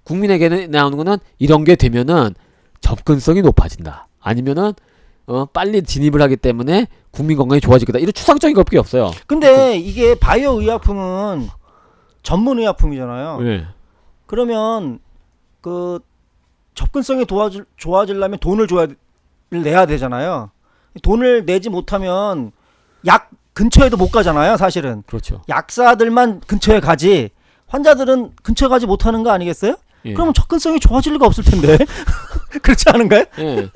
국민에게는 나오는 거는 이런 게 되면은 접근성이 높아진다. 아니면은 빨리 진입을 하기 때문에 국민 건강이 좋아지겠다. 이런 추상적인 것밖에 없어요. 근데 이게 바이오 의약품은 전문 의약품이잖아요. 네. 그러면 그 접근성이 좋아지려면 돈을 내야 되잖아요. 돈을 내지 못하면 약 근처에도 못 가잖아요, 사실은. 그렇죠. 약사들만 근처에 가지 환자들은 근처에 가지 못하는 거 아니겠어요? 예. 그러면 접근성이 좋아질 리가 없을 텐데. 그렇지 않은가요? 예.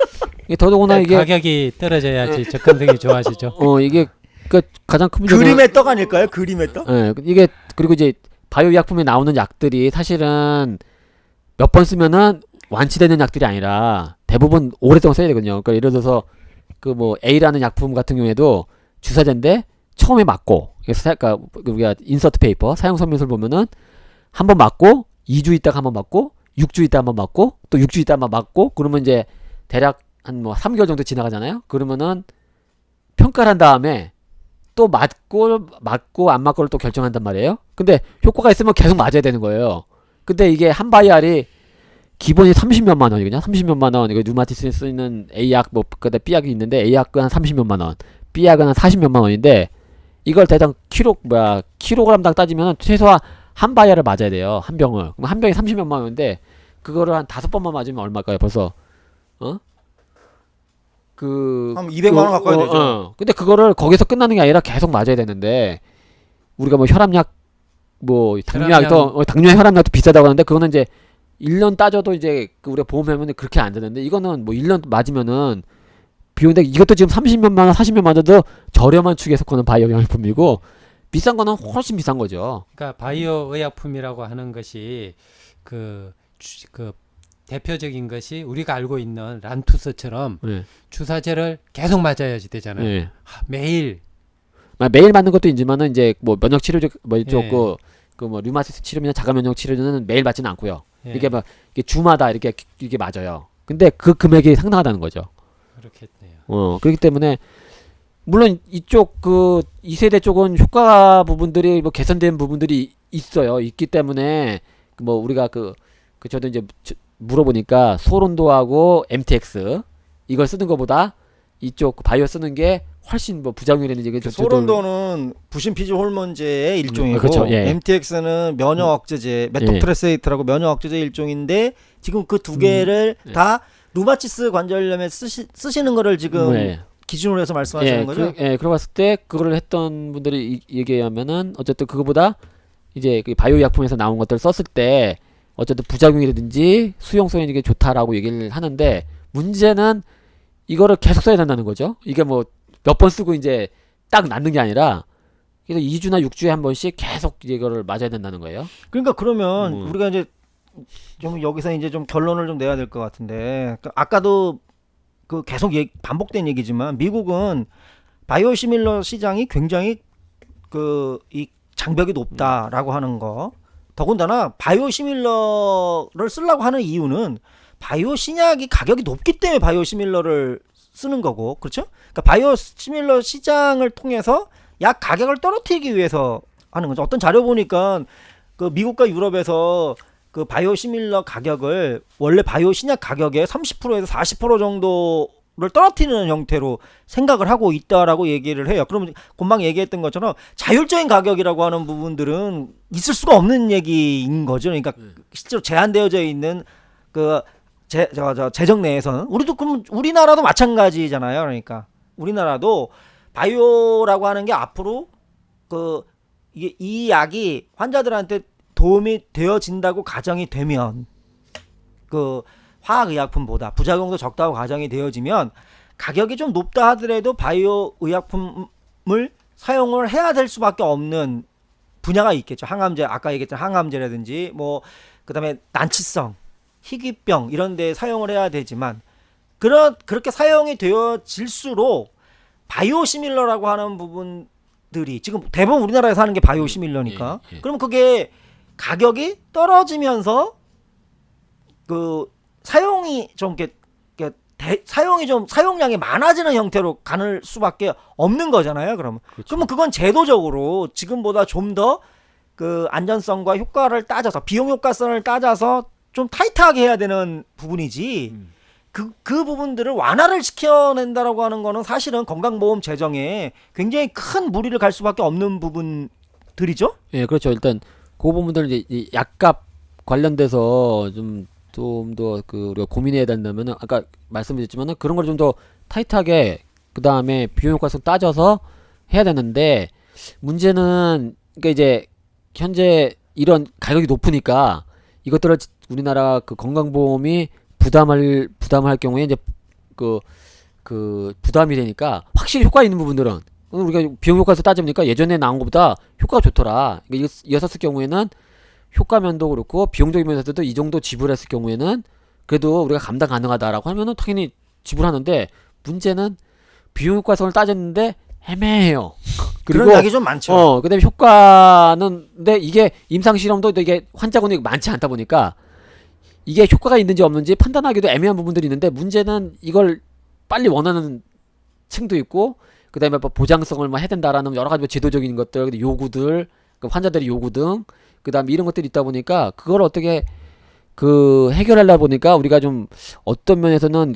이게 더더구나 이게 가격이 떨어져야지 접근성이 좋아지죠. 이게 그 가장 큰 문제는 그림의 떡 아닐까요? 그림의 떡? 예. 이게 그리고 이제 바이오 약품에 나오는 약들이 사실은 몇 번 쓰면은 완치되는 약들이 아니라 대부분 오랫동안 써야 되거든요. 그러니까 예를 들어서 그 뭐 A라는 약품 같은 경우에도 주사제인데 처음에 맞고 그러니까 우리가 인서트 페이퍼 사용 설명서를 보면은 한 번 맞고 2주 있다가 한 번 맞고 6주 있다가 한 번 맞고 또 6주 있다가 한 번 맞고 그러면 이제 대략 한 뭐 3개월 정도 지나가잖아요. 그러면은 평가를 한 다음에 또 맞고 안 맞고를 또 결정한단 말이에요. 근데 효과가 있으면 계속 맞아야 되는 거예요. 근데 이게 한 바이알이 기본이 30몇만 원이거든요. 30몇만 원. 이거 류마티스에 쓰이는 A약 뭐 그다음 B약이 있는데 A약은 한 30몇만 원, B약은 한 40몇만 원인데 이걸 대당 킬로그램당 따지면 최소한 한 바이알을 맞아야 돼요. 한 병을. 그럼 한 병이 30몇만 원인데 그거를 한 5번만 맞으면 얼마일까요? 벌써 한 200만 원 가까이 되죠. 근데 그거를 거기서 끝나는 게 아니라 계속 맞아야 되는데 우리가 뭐 혈압약 뭐 당뇨약도 혈압약도 비싸다고 하는데 그거는 이제 1년 따져도 이제 우리가 보험하면 그렇게 안 되는데 이거는 뭐 1년 맞으면은 비용인데 이것도 지금 30몇만 원, 40몇만 원도 저렴한 축에 속하는 바이오 영양품이고 비싼 거는 훨씬 비싼 거죠. 그러니까 바이오 의약품이라고 하는 것이 그 대표적인 것이 우리가 알고 있는 란투스처럼 네. 주사제를 계속 맞아야지 되잖아요. 네. 매일 매일 맞는 것도 있지만은 이제 뭐 면역 치료제 뭐 이쪽 네. 그 그 뭐 류마티스 치료나 자가면역 치료는 매일 받지는 않고요. 예. 이게 막 이게 주마다 이게 맞아요. 근데 그 금액이 상당하다는 거죠. 그렇겠네요. 그렇기 때문에 물론 이쪽 그 2세대 쪽은 효과 부분들이 뭐 개선된 부분들이 있어요. 있기 때문에 뭐 우리가 저도 이제 물어보니까 소론도하고 MTX 이걸 쓰는 것보다 이쪽 바이오 쓰는 게 훨씬 뭐 부작용이라든지 이게 좀 소론도는 부신 피지 호르몬제의 일종이고 그렇죠. 예. MTX는 면역 억제제, 메톡트레세이트라고 면역 억제제 일종인데 지금 그 두 개를 예. 다 루마티스 관절염에 쓰시는 거를 지금 예. 기준으로 해서 말씀하시는 거죠? 그러고 봤을 때 그거를 했던 분들이 얘기하면은 어쨌든 그거보다 이제 그 바이오薬품에서 나온 것들을 썼을 때 어쨌든 부작용이라든지 수용성이 이게 좋다라고 얘기를 하는데 문제는 이거를 계속 써야 된다는 거죠. 이게 뭐 몇 번 쓰고 이제 딱 낫는 게 아니라 그래서 2주나 6주에 한 번씩 계속 이거를 맞아야 된다는 거예요. 그러니까 그러면 우리가 이제 좀 여기서 이제 좀 결론을 좀 내야 될 것 같은데 아까도 그 계속 반복된 얘기지만 미국은 바이오시밀러 시장이 굉장히 이 장벽이 높다라고 하는 거. 더군다나 바이오시밀러를 쓰려고 하는 이유는 바이오신약이 가격이 높기 때문에 바이오시밀러를 쓰는 거고, 그렇죠? 그러니까 바이오시밀러 시장을 통해서 약 가격을 떨어뜨리기 위해서 하는 거죠. 어떤 자료 보니까 그 미국과 유럽에서 그 바이오시밀러 가격을 원래 바이오신약 가격의 30%에서 40% 정도를 떨어뜨리는 형태로 생각을 하고 있다라고 얘기를 해요. 그러면 금방 얘기했던 것처럼 자율적인 가격이라고 하는 부분들은 있을 수가 없는 얘기인 거죠. 그러니까 실제로 제한되어져 있는 그 재정 내에서는 그럼 우리나라도 마찬가지잖아요. 그러니까 우리나라도 바이오라고 하는 게 앞으로 이게 이 약이 환자들한테 도움이 되어진다고 가정이 되면 그 화학의약품보다 부작용도 적다고 가정이 되어지면 가격이 좀 높다 하더라도 바이오 의약품을 사용을 해야 될 수밖에 없는 분야가 있겠죠. 항암제, 아까 얘기했던 항암제라든지 뭐 그다음에 난치성 희귀병 이런 데 사용을 해야 되지만 그렇게 사용이 되어질수록 바이오시밀러라고 하는 부분들이 지금 대부분 우리나라에서 하는 게 바이오시밀러니까 그러면 그게 가격이 떨어지면서 그 사용이 좀 사용량이 많아지는 형태로 가는 수밖에 없는 거잖아요. 그러면 그러면 그건 제도적으로 지금보다 좀 더 그 안전성과 효과를 따져서 비용 효과성을 따져서 좀 타이트하게 해야 되는 부분이지. 그 부분들을 완화를 시켜낸다라고 하는 거는 사실은 건강보험 재정에 굉장히 큰 무리를 갈 수밖에 없는 부분들이죠. 예, 그렇죠. 일단 그 부분들 이제 약값 관련돼서 좀 더 우리가 고민해야 된다면은 아까 말씀드렸지만은 그런 걸 좀 더 타이트하게 그 다음에 비용 효과성 따져서 해야 되는데 문제는 그러니까 이제 현재 이런 가격이 높으니까 이것들을 우리나라 그 건강보험이 부담할 경우에 이제 그 부담이 되니까 확실히 효과 있는 부분들은 우리가 비용 효과에서 따져보니까 예전에 나온 것보다 효과가 좋더라. 그러니까 이어서 쓸 경우에는 효과면도 그렇고 비용적인 면에서도 이 정도 지불했을 경우에는 그래도 우리가 감당 가능하다라고 하면은 당연히 지불하는데 문제는 비용 효과성을 따졌는데 애매해요. 그리고 그런 약이 좀 많죠. 그다음에 효과는 근데 이게 임상 실험도 이게 환자군이 많지 않다 보니까 이게 효과가 있는지 없는지 판단하기도 애매한 부분들이 있는데 문제는 이걸 빨리 원하는 층도 있고 그다음에 뭐 보장성을 뭐 해야 된다라는 여러 가지 뭐 제도적인 것들, 요구들, 그 환자들의 요구 등 그다음에 이런 것들이 있다 보니까 그걸 어떻게 해결하려 보니까 우리가 좀 어떤 면에서는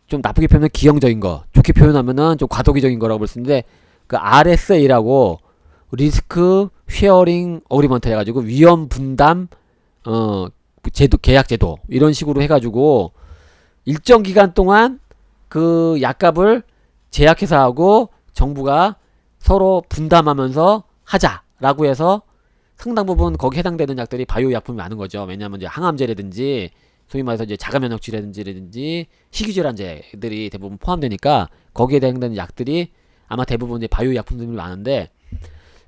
좀 나쁘게 표현하면 기형적인 거, 좋게 표현하면은 좀 과도기적인 거라고 볼 수 있는데 그 RSA라고 리스크 쉐어링 어그리먼트 해가지고 위험 분담 제도 계약 제도 이런 식으로 해가지고 일정 기간 동안 그 약값을 제약회사하고 정부가 서로 분담하면서 하자라고 해서 상당 부분 거기 해당되는 약들이 바이오 약품이 많은 거죠. 왜냐하면 이제 항암제라든지 소위 말해서 이제 자가면역질이라든지 희귀질환제들이 대부분 포함되니까 거기에 해당되는 약들이 아마 대부분 이제 바이오 약품들이 많은데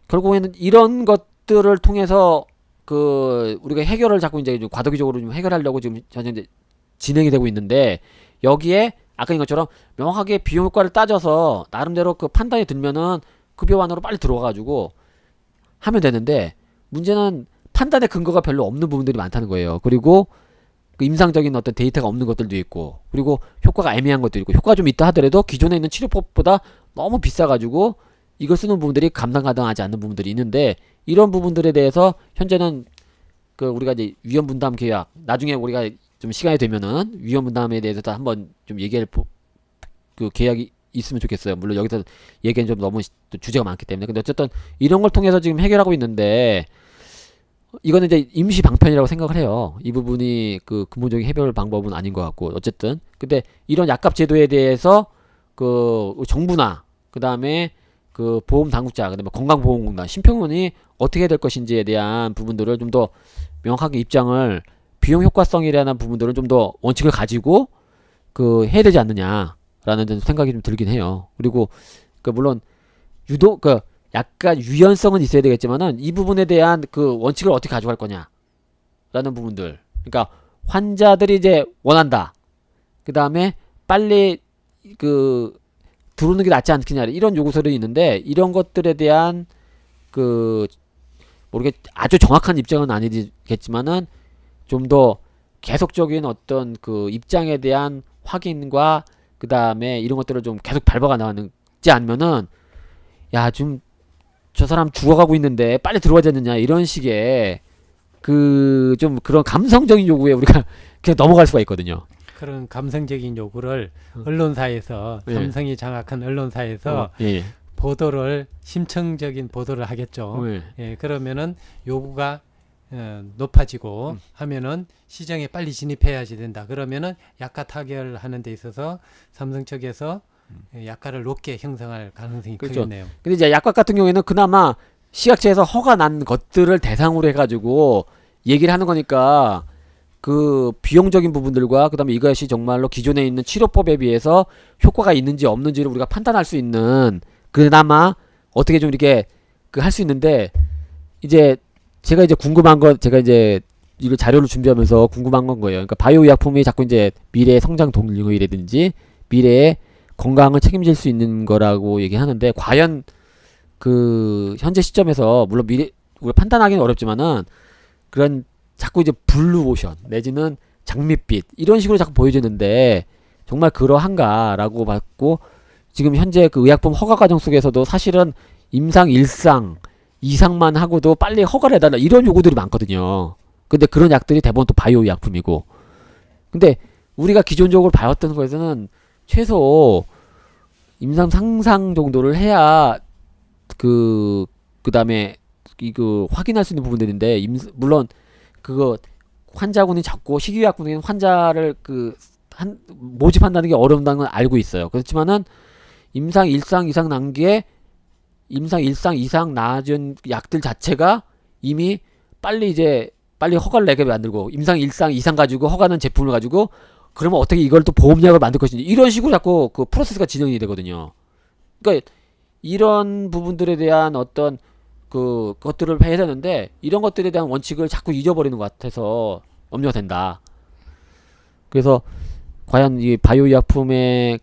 결국에는 이런 것들을 통해서 우리가 해결을 자꾸 이제 좀 과도기적으로 좀 해결하려고 지금 전혀 이제 진행이 되고 있는데 여기에 아까 인 것처럼 명확하게 비용 효과를 따져서 나름대로 그 판단이 들면은 급여완으로 빨리 들어와가지고 하면 되는데 문제는 판단의 근거가 별로 없는 부분들이 많다는 거예요. 그리고 그 임상적인 어떤 데이터가 없는 것들도 있고, 그리고 효과가 애매한 것도 있고, 효과가 좀 있다 하더라도 기존에 있는 치료법보다 너무 비싸가지고 이걸 쓰는 부분들이 감당 가능하지 않는 부분들이 있는데, 이런 부분들에 대해서 현재는 그 우리가 이제 위험 분담 계약, 나중에 우리가 좀 시간이 되면은 위험 분담에 대해서 다 한번 좀 얘기할 그 계약이 있으면 좋겠어요. 물론 여기서 얘기는 좀 너무 또 주제가 많기 때문에. 근데 어쨌든 이런 걸 통해서 지금 해결하고 있는데, 이거는 이제 임시 방편이라고 생각을 해요. 이 부분이 그 근본적인 해결 방법은 아닌 것 같고, 어쨌든 근데 이런 약값 제도에 대해서 그 정부나 그 다음에 그 보험 당국자, 그다음에 건강보험공단, 심평원이 어떻게 해야 될 것인지에 대한 부분들을 좀 더 명확하게 입장을, 비용 효과성이라는 부분들은 좀 더 원칙을 가지고 그 해야 되지 않느냐라는 생각이 좀 들긴 해요. 그리고 그 물론 유독 그 약간 유연성은 있어야 되겠지만은 이 부분에 대한 그 원칙을 어떻게 가져갈 거냐라는 부분들. 그러니까 환자들이 이제 원한다. 그 다음에 빨리 그 들어오는 게 낫지 않겠냐, 이런 요구서들이 있는데, 이런 것들에 대한 그 모르겠 아주 정확한 입장은 아니겠지만은 좀 더 계속적인 어떤 그 입장에 대한 확인과 그 다음에 이런 것들을 좀 계속 밟아가 나가지 않으면은, 야, 좀 저 사람 죽어가고 있는데 빨리 들어와야 되느냐, 이런 식의 그 좀 그런 감성적인 요구에 우리가 그냥 넘어갈 수가 있거든요. 그런 감성적인 요구를 언론사에서, 예. 삼성이 장악한 언론사에서 예. 보도를, 심층적인 보도를 하겠죠. 예. 예, 그러면은 요구가 높아지고 하면은 시장에 빨리 진입해야지 된다. 그러면은 약가 타결하는 데 있어서 삼성 측에서 약가를 높게 형성할 가능성이 그렇죠. 크겠네요. 근데 이제 약값 같은 경우에는 그나마 식약처에서 허가 난 것들을 대상으로 해가지고 얘기를 하는 거니까, 그 비용적인 부분들과 그다음에 이것이 정말로 기존에 있는 치료법에 비해서 효과가 있는지 없는지를 우리가 판단할 수 있는, 그나마 어떻게 좀 이렇게 그 할 수 있는데, 이제 제가 이제 궁금한 거, 제가 이제 이거 자료를 준비하면서 궁금한 건 거예요. 그러니까 바이오 의약품이 자꾸 이제 미래의 성장 동력이라든지 미래의 건강을 책임질 수 있는 거라고 얘기하는데, 과연 그 현재 시점에서 물론 미래 우리가 판단하기는 어렵지만은, 그런 자꾸 이제 블루오션 내지는 장밋빛 이런 식으로 자꾸 보여지는데 정말 그러한가라고 봤고, 지금 현재 그 의약품 허가 과정 속에서도 사실은 임상 1상 이상만 하고도 빨리 허가를 해달라, 이런 요구들이 많거든요. 근데 그런 약들이 대부분 또 바이오 의약품이고, 근데 우리가 기존적으로 봐왔던 거에서는 최소 임상 상상 정도를 해야 그 다음에 이거 확인할 수 있는 부분들인데, 물론 그거 환자군이 적고 식이의약품은 환자를 모집한다는 게 어렵다는 걸 알고 있어요. 그렇지만은 임상 1상 이상 단계에 임상 1상 이상 나아진 약들 자체가 이미 빨리 허가를 내게 만들고, 임상 1상 이상 가지고 허가는 제품을 가지고, 그러면 어떻게 이걸 또 보험약을 만들 것인지, 이런 식으로 자꾸 그 프로세스가 진행이 되거든요. 그러니까 이런 부분들에 대한 어떤 것들을 해야 되는데, 이런 것들에 대한 원칙을 자꾸 잊어버리는 것 같아서 염려가 된다. 그래서 과연 이 바이오 의약품의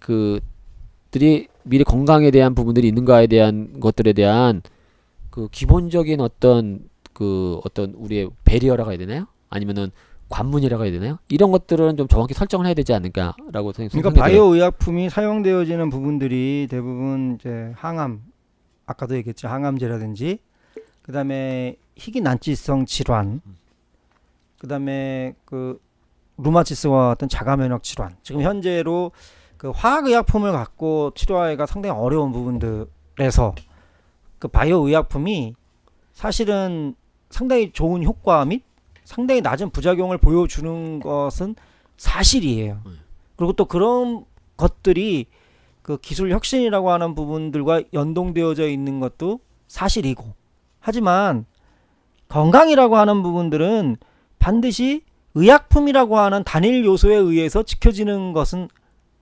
들이 미래 건강에 대한 부분들이 있는가에 대한 것들에 대한 그 기본적인 어떤 우리의 배리어라고 해야 되나요? 아니면은 관문이라고 해야 되나요? 이런 것들은 좀 정확히 설정을 해야 되지 않을까라고 생각합니다. 그러니까 바이오 의약품이 사용되어지는 부분들이 대부분 이제 항암, 아까도 얘기했죠, 항암제라든지, 그다음에 희귀 난치성 질환, 그다음에 그 루마티스와 같은 자가 면역 질환. 지금 현재로 그 화학 의약품을 갖고 치료하기가 상당히 어려운 부분들에서 그 바이오 의약품이 사실은 상당히 좋은 효과 및 상당히 낮은 부작용을 보여주는 것은 사실이에요. 그리고 또 그런 것들이 그 기술 혁신이라고 하는 부분들과 연동되어져 있는 것도 사실이고, 하지만 건강이라고 하는 부분들은 반드시 의약품이라고 하는 단일 요소에 의해서 지켜지는 것은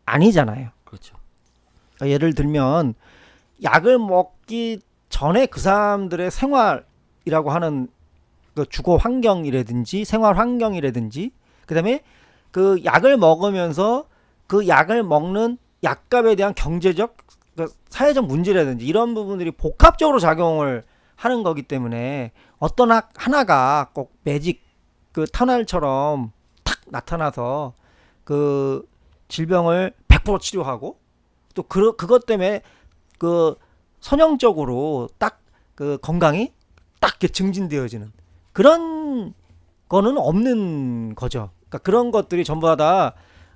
아니잖아요. 그렇죠. 그러니까 예를 들면 약을 먹기 전에 그 사람들의 생활이라고 하는 그 주거 환경이라든지 생활 환경이라든지, 그다음에 그 약을 먹으면서 그 약을 먹는 약값에 대한 경제적, 그 사회적 문제라든지 이런 부분들이 복합적으로 작용을 하는 거기 때문에 어떤 하나가 꼭 매직 그 터널처럼 탁 나타나서 그 질병을 100% 치료하고 또 그것 때문에 그 선형적으로 딱 그 건강이 딱 이렇게 증진되어지는 그런 거는 없는 거죠. 그러니까 그런 것들이 전부 다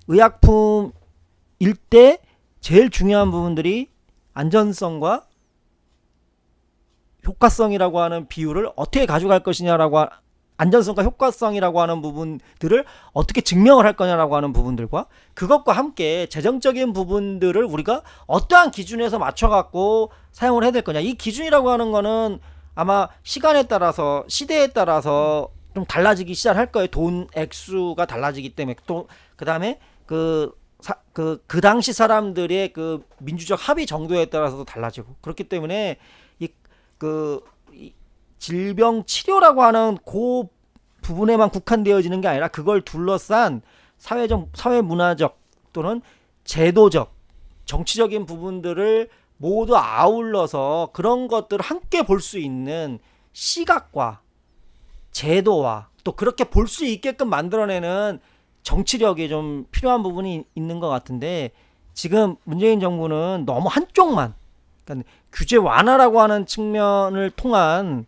의약품일 때 제일 중요한 부분들이 안전성과 효과성이라고 하는 비율을 어떻게 가져갈 것이냐라고 안전성과 효과성이라고 하는 부분들을 어떻게 증명을 할 거냐라고 하는 부분들과 그것과 함께 재정적인 부분들을 우리가 어떠한 기준에서 맞춰갖고 사용을 해야 될 거냐. 이 기준이라고 하는 거는 아마 시간에 따라서 시대에 따라서 좀 달라지기 시작할 거예요. 돈 액수가 달라지기 때문에 또 그다음에 그 당시 사람들의 그 민주적 합의 정도에 따라서도 달라지고 그렇기 때문에 이 질병 치료라고 하는 그 부분에만 국한되어지는 게 아니라 그걸 둘러싼 사회 문화적 또는 제도적 정치적인 부분들을 모두 아울러서 그런 것들을 함께 볼 수 있는 시각과 제도와 또 그렇게 볼 수 있게끔 만들어내는 정치력이 좀 필요한 부분이 있는 것 같은데 지금 문재인 정부는 너무 한쪽만 그러니까 규제 완화라고 하는 측면을 통한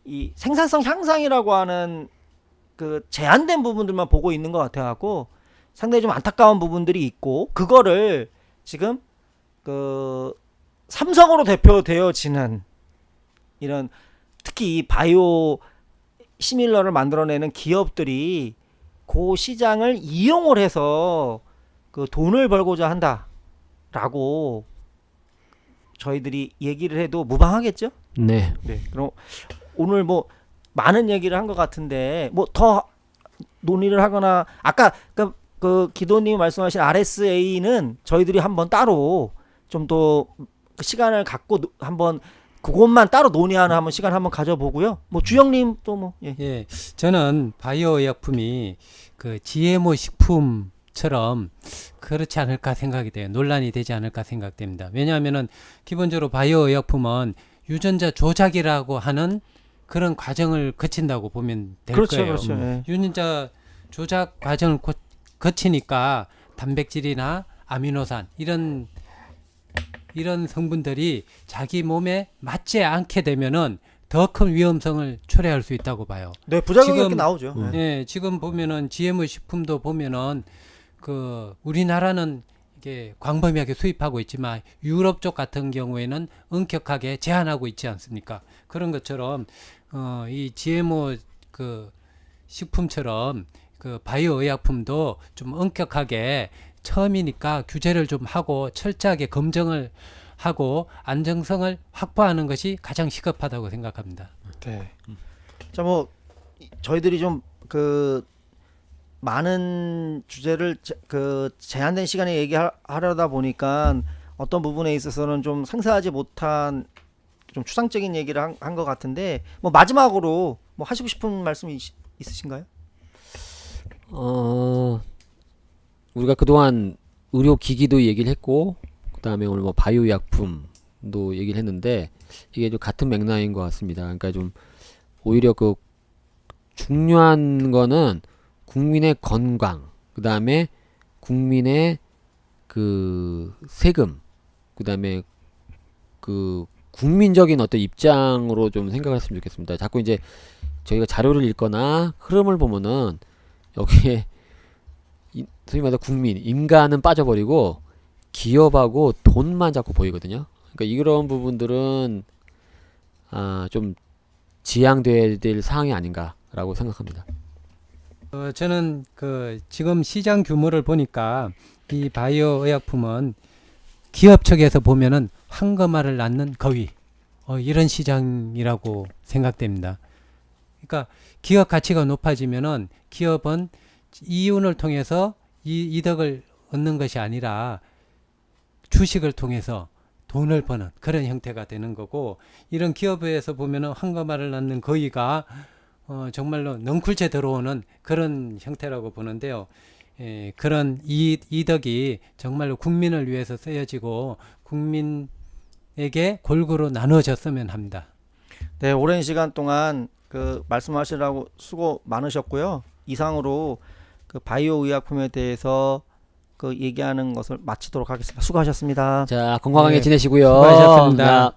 이 생산성 향상이라고 하는 그 제한된 부분들만 보고 있는 것 같아갖고 상당히 좀 안타까운 부분들이 있고 그거를 지금 그 삼성으로 대표되어지는 이런 특히 이 바이오 시밀러를 만들어내는 기업들이 그 시장을 이용을 해서 그 돈을 벌고자 한다라고 저희들이 얘기를 해도 무방하겠죠? 네. 네. 그럼 오늘 뭐 많은 얘기를 한 것 같은데 뭐 더 논의를 하거나 아까 그 기도님 말씀하신 RSA는 저희들이 한번 따로 좀 더 시간을 갖고 한번 그것만 따로 논의하는 한번 시간 한번 가져보고요. 뭐 주영님 또 뭐 예. 예, 저는 바이오 의약품이 그 GMO 식품처럼 그렇지 않을까 생각이 돼요. 논란이 되지 않을까 생각됩니다. 왜냐하면은 기본적으로 바이오 의약품은 유전자 조작이라고 하는 그런 과정을 거친다고 보면 될 그렇죠, 거예요. 그렇죠. 예. 유전자 조작 과정을 거치니까 단백질이나 아미노산 이런 성분들이 자기 몸에 맞지 않게 되면은 더 큰 위험성을 초래할 수 있다고 봐요. 네, 부작용이 지금, 이렇게 나오죠. 예. 예, 지금 보면은 GMO 식품도 보면은 그 우리나라는 이게 광범위하게 수입하고 있지만 유럽 쪽 같은 경우에는 엄격하게 제한하고 있지 않습니까? 그런 것처럼 이 GMO 그 식품처럼 그 바이오 의약품도 좀 엄격하게 처음이니까 규제를 좀 하고 철저하게 검증을 하고 안정성을 확보하는 것이 가장 시급하다고 생각합니다. 네. 자, 뭐 저희들이 좀 그 많은 주제를 제한된 시간에 얘기하려다 보니까 어떤 부분에 있어서는 좀 상세하지 못한 좀 추상적인 얘기를 한 것 같은데 뭐 마지막으로 뭐 하시고 싶은 말씀이 있으신가요? 우리가 그동안 의료기기도 얘기를 했고 그다음에 오늘 뭐 바이오 약품도 얘기를 했는데 이게 좀 같은 맥락인 것 같습니다. 그러니까 좀 오히려 그 중요한 거는 국민의 건강, 그다음에 국민의 그 세금, 그다음에 그 국민적인 어떤 입장으로 좀 생각했으면 좋겠습니다. 자꾸 이제 저희가 자료를 읽거나 흐름을 보면은 여기에 소위 말해서 국민, 인간은 빠져버리고 기업하고 돈만 자꾸 보이거든요. 그러니까 이런 부분들은 좀 지양돼야 될 사항이 아닌가라고 생각합니다. 저는 그 지금 시장 규모를 보니까 이 바이오 의약품은 기업 측에서 보면은 황금알을 낳는 거위 이런 시장이라고 생각됩니다. 그러니까 기업 가치가 높아지면은 기업은 이윤을 통해서 이득을 얻는 것이 아니라 주식을 통해서 돈을 버는 그런 형태가 되는 거고 이런 기업에서 보면은 황금알을 낳는 거위가 정말로 넝쿨째 들어오는 그런 형태라고 보는데요. 그런 이덕이 정말로 국민을 위해서 쓰여지고 국민의 분에게 골고루 나눠졌으면 합니다. 네, 오랜 시간 동안 그 말씀하시라고 수고 많으셨고요. 이상으로 그 바이오 의약품에 대해서 그 얘기하는 것을 마치도록 하겠습니다. 수고하셨습니다. 자, 건강하게 네, 지내시고요. 수고하셨습니다. 자,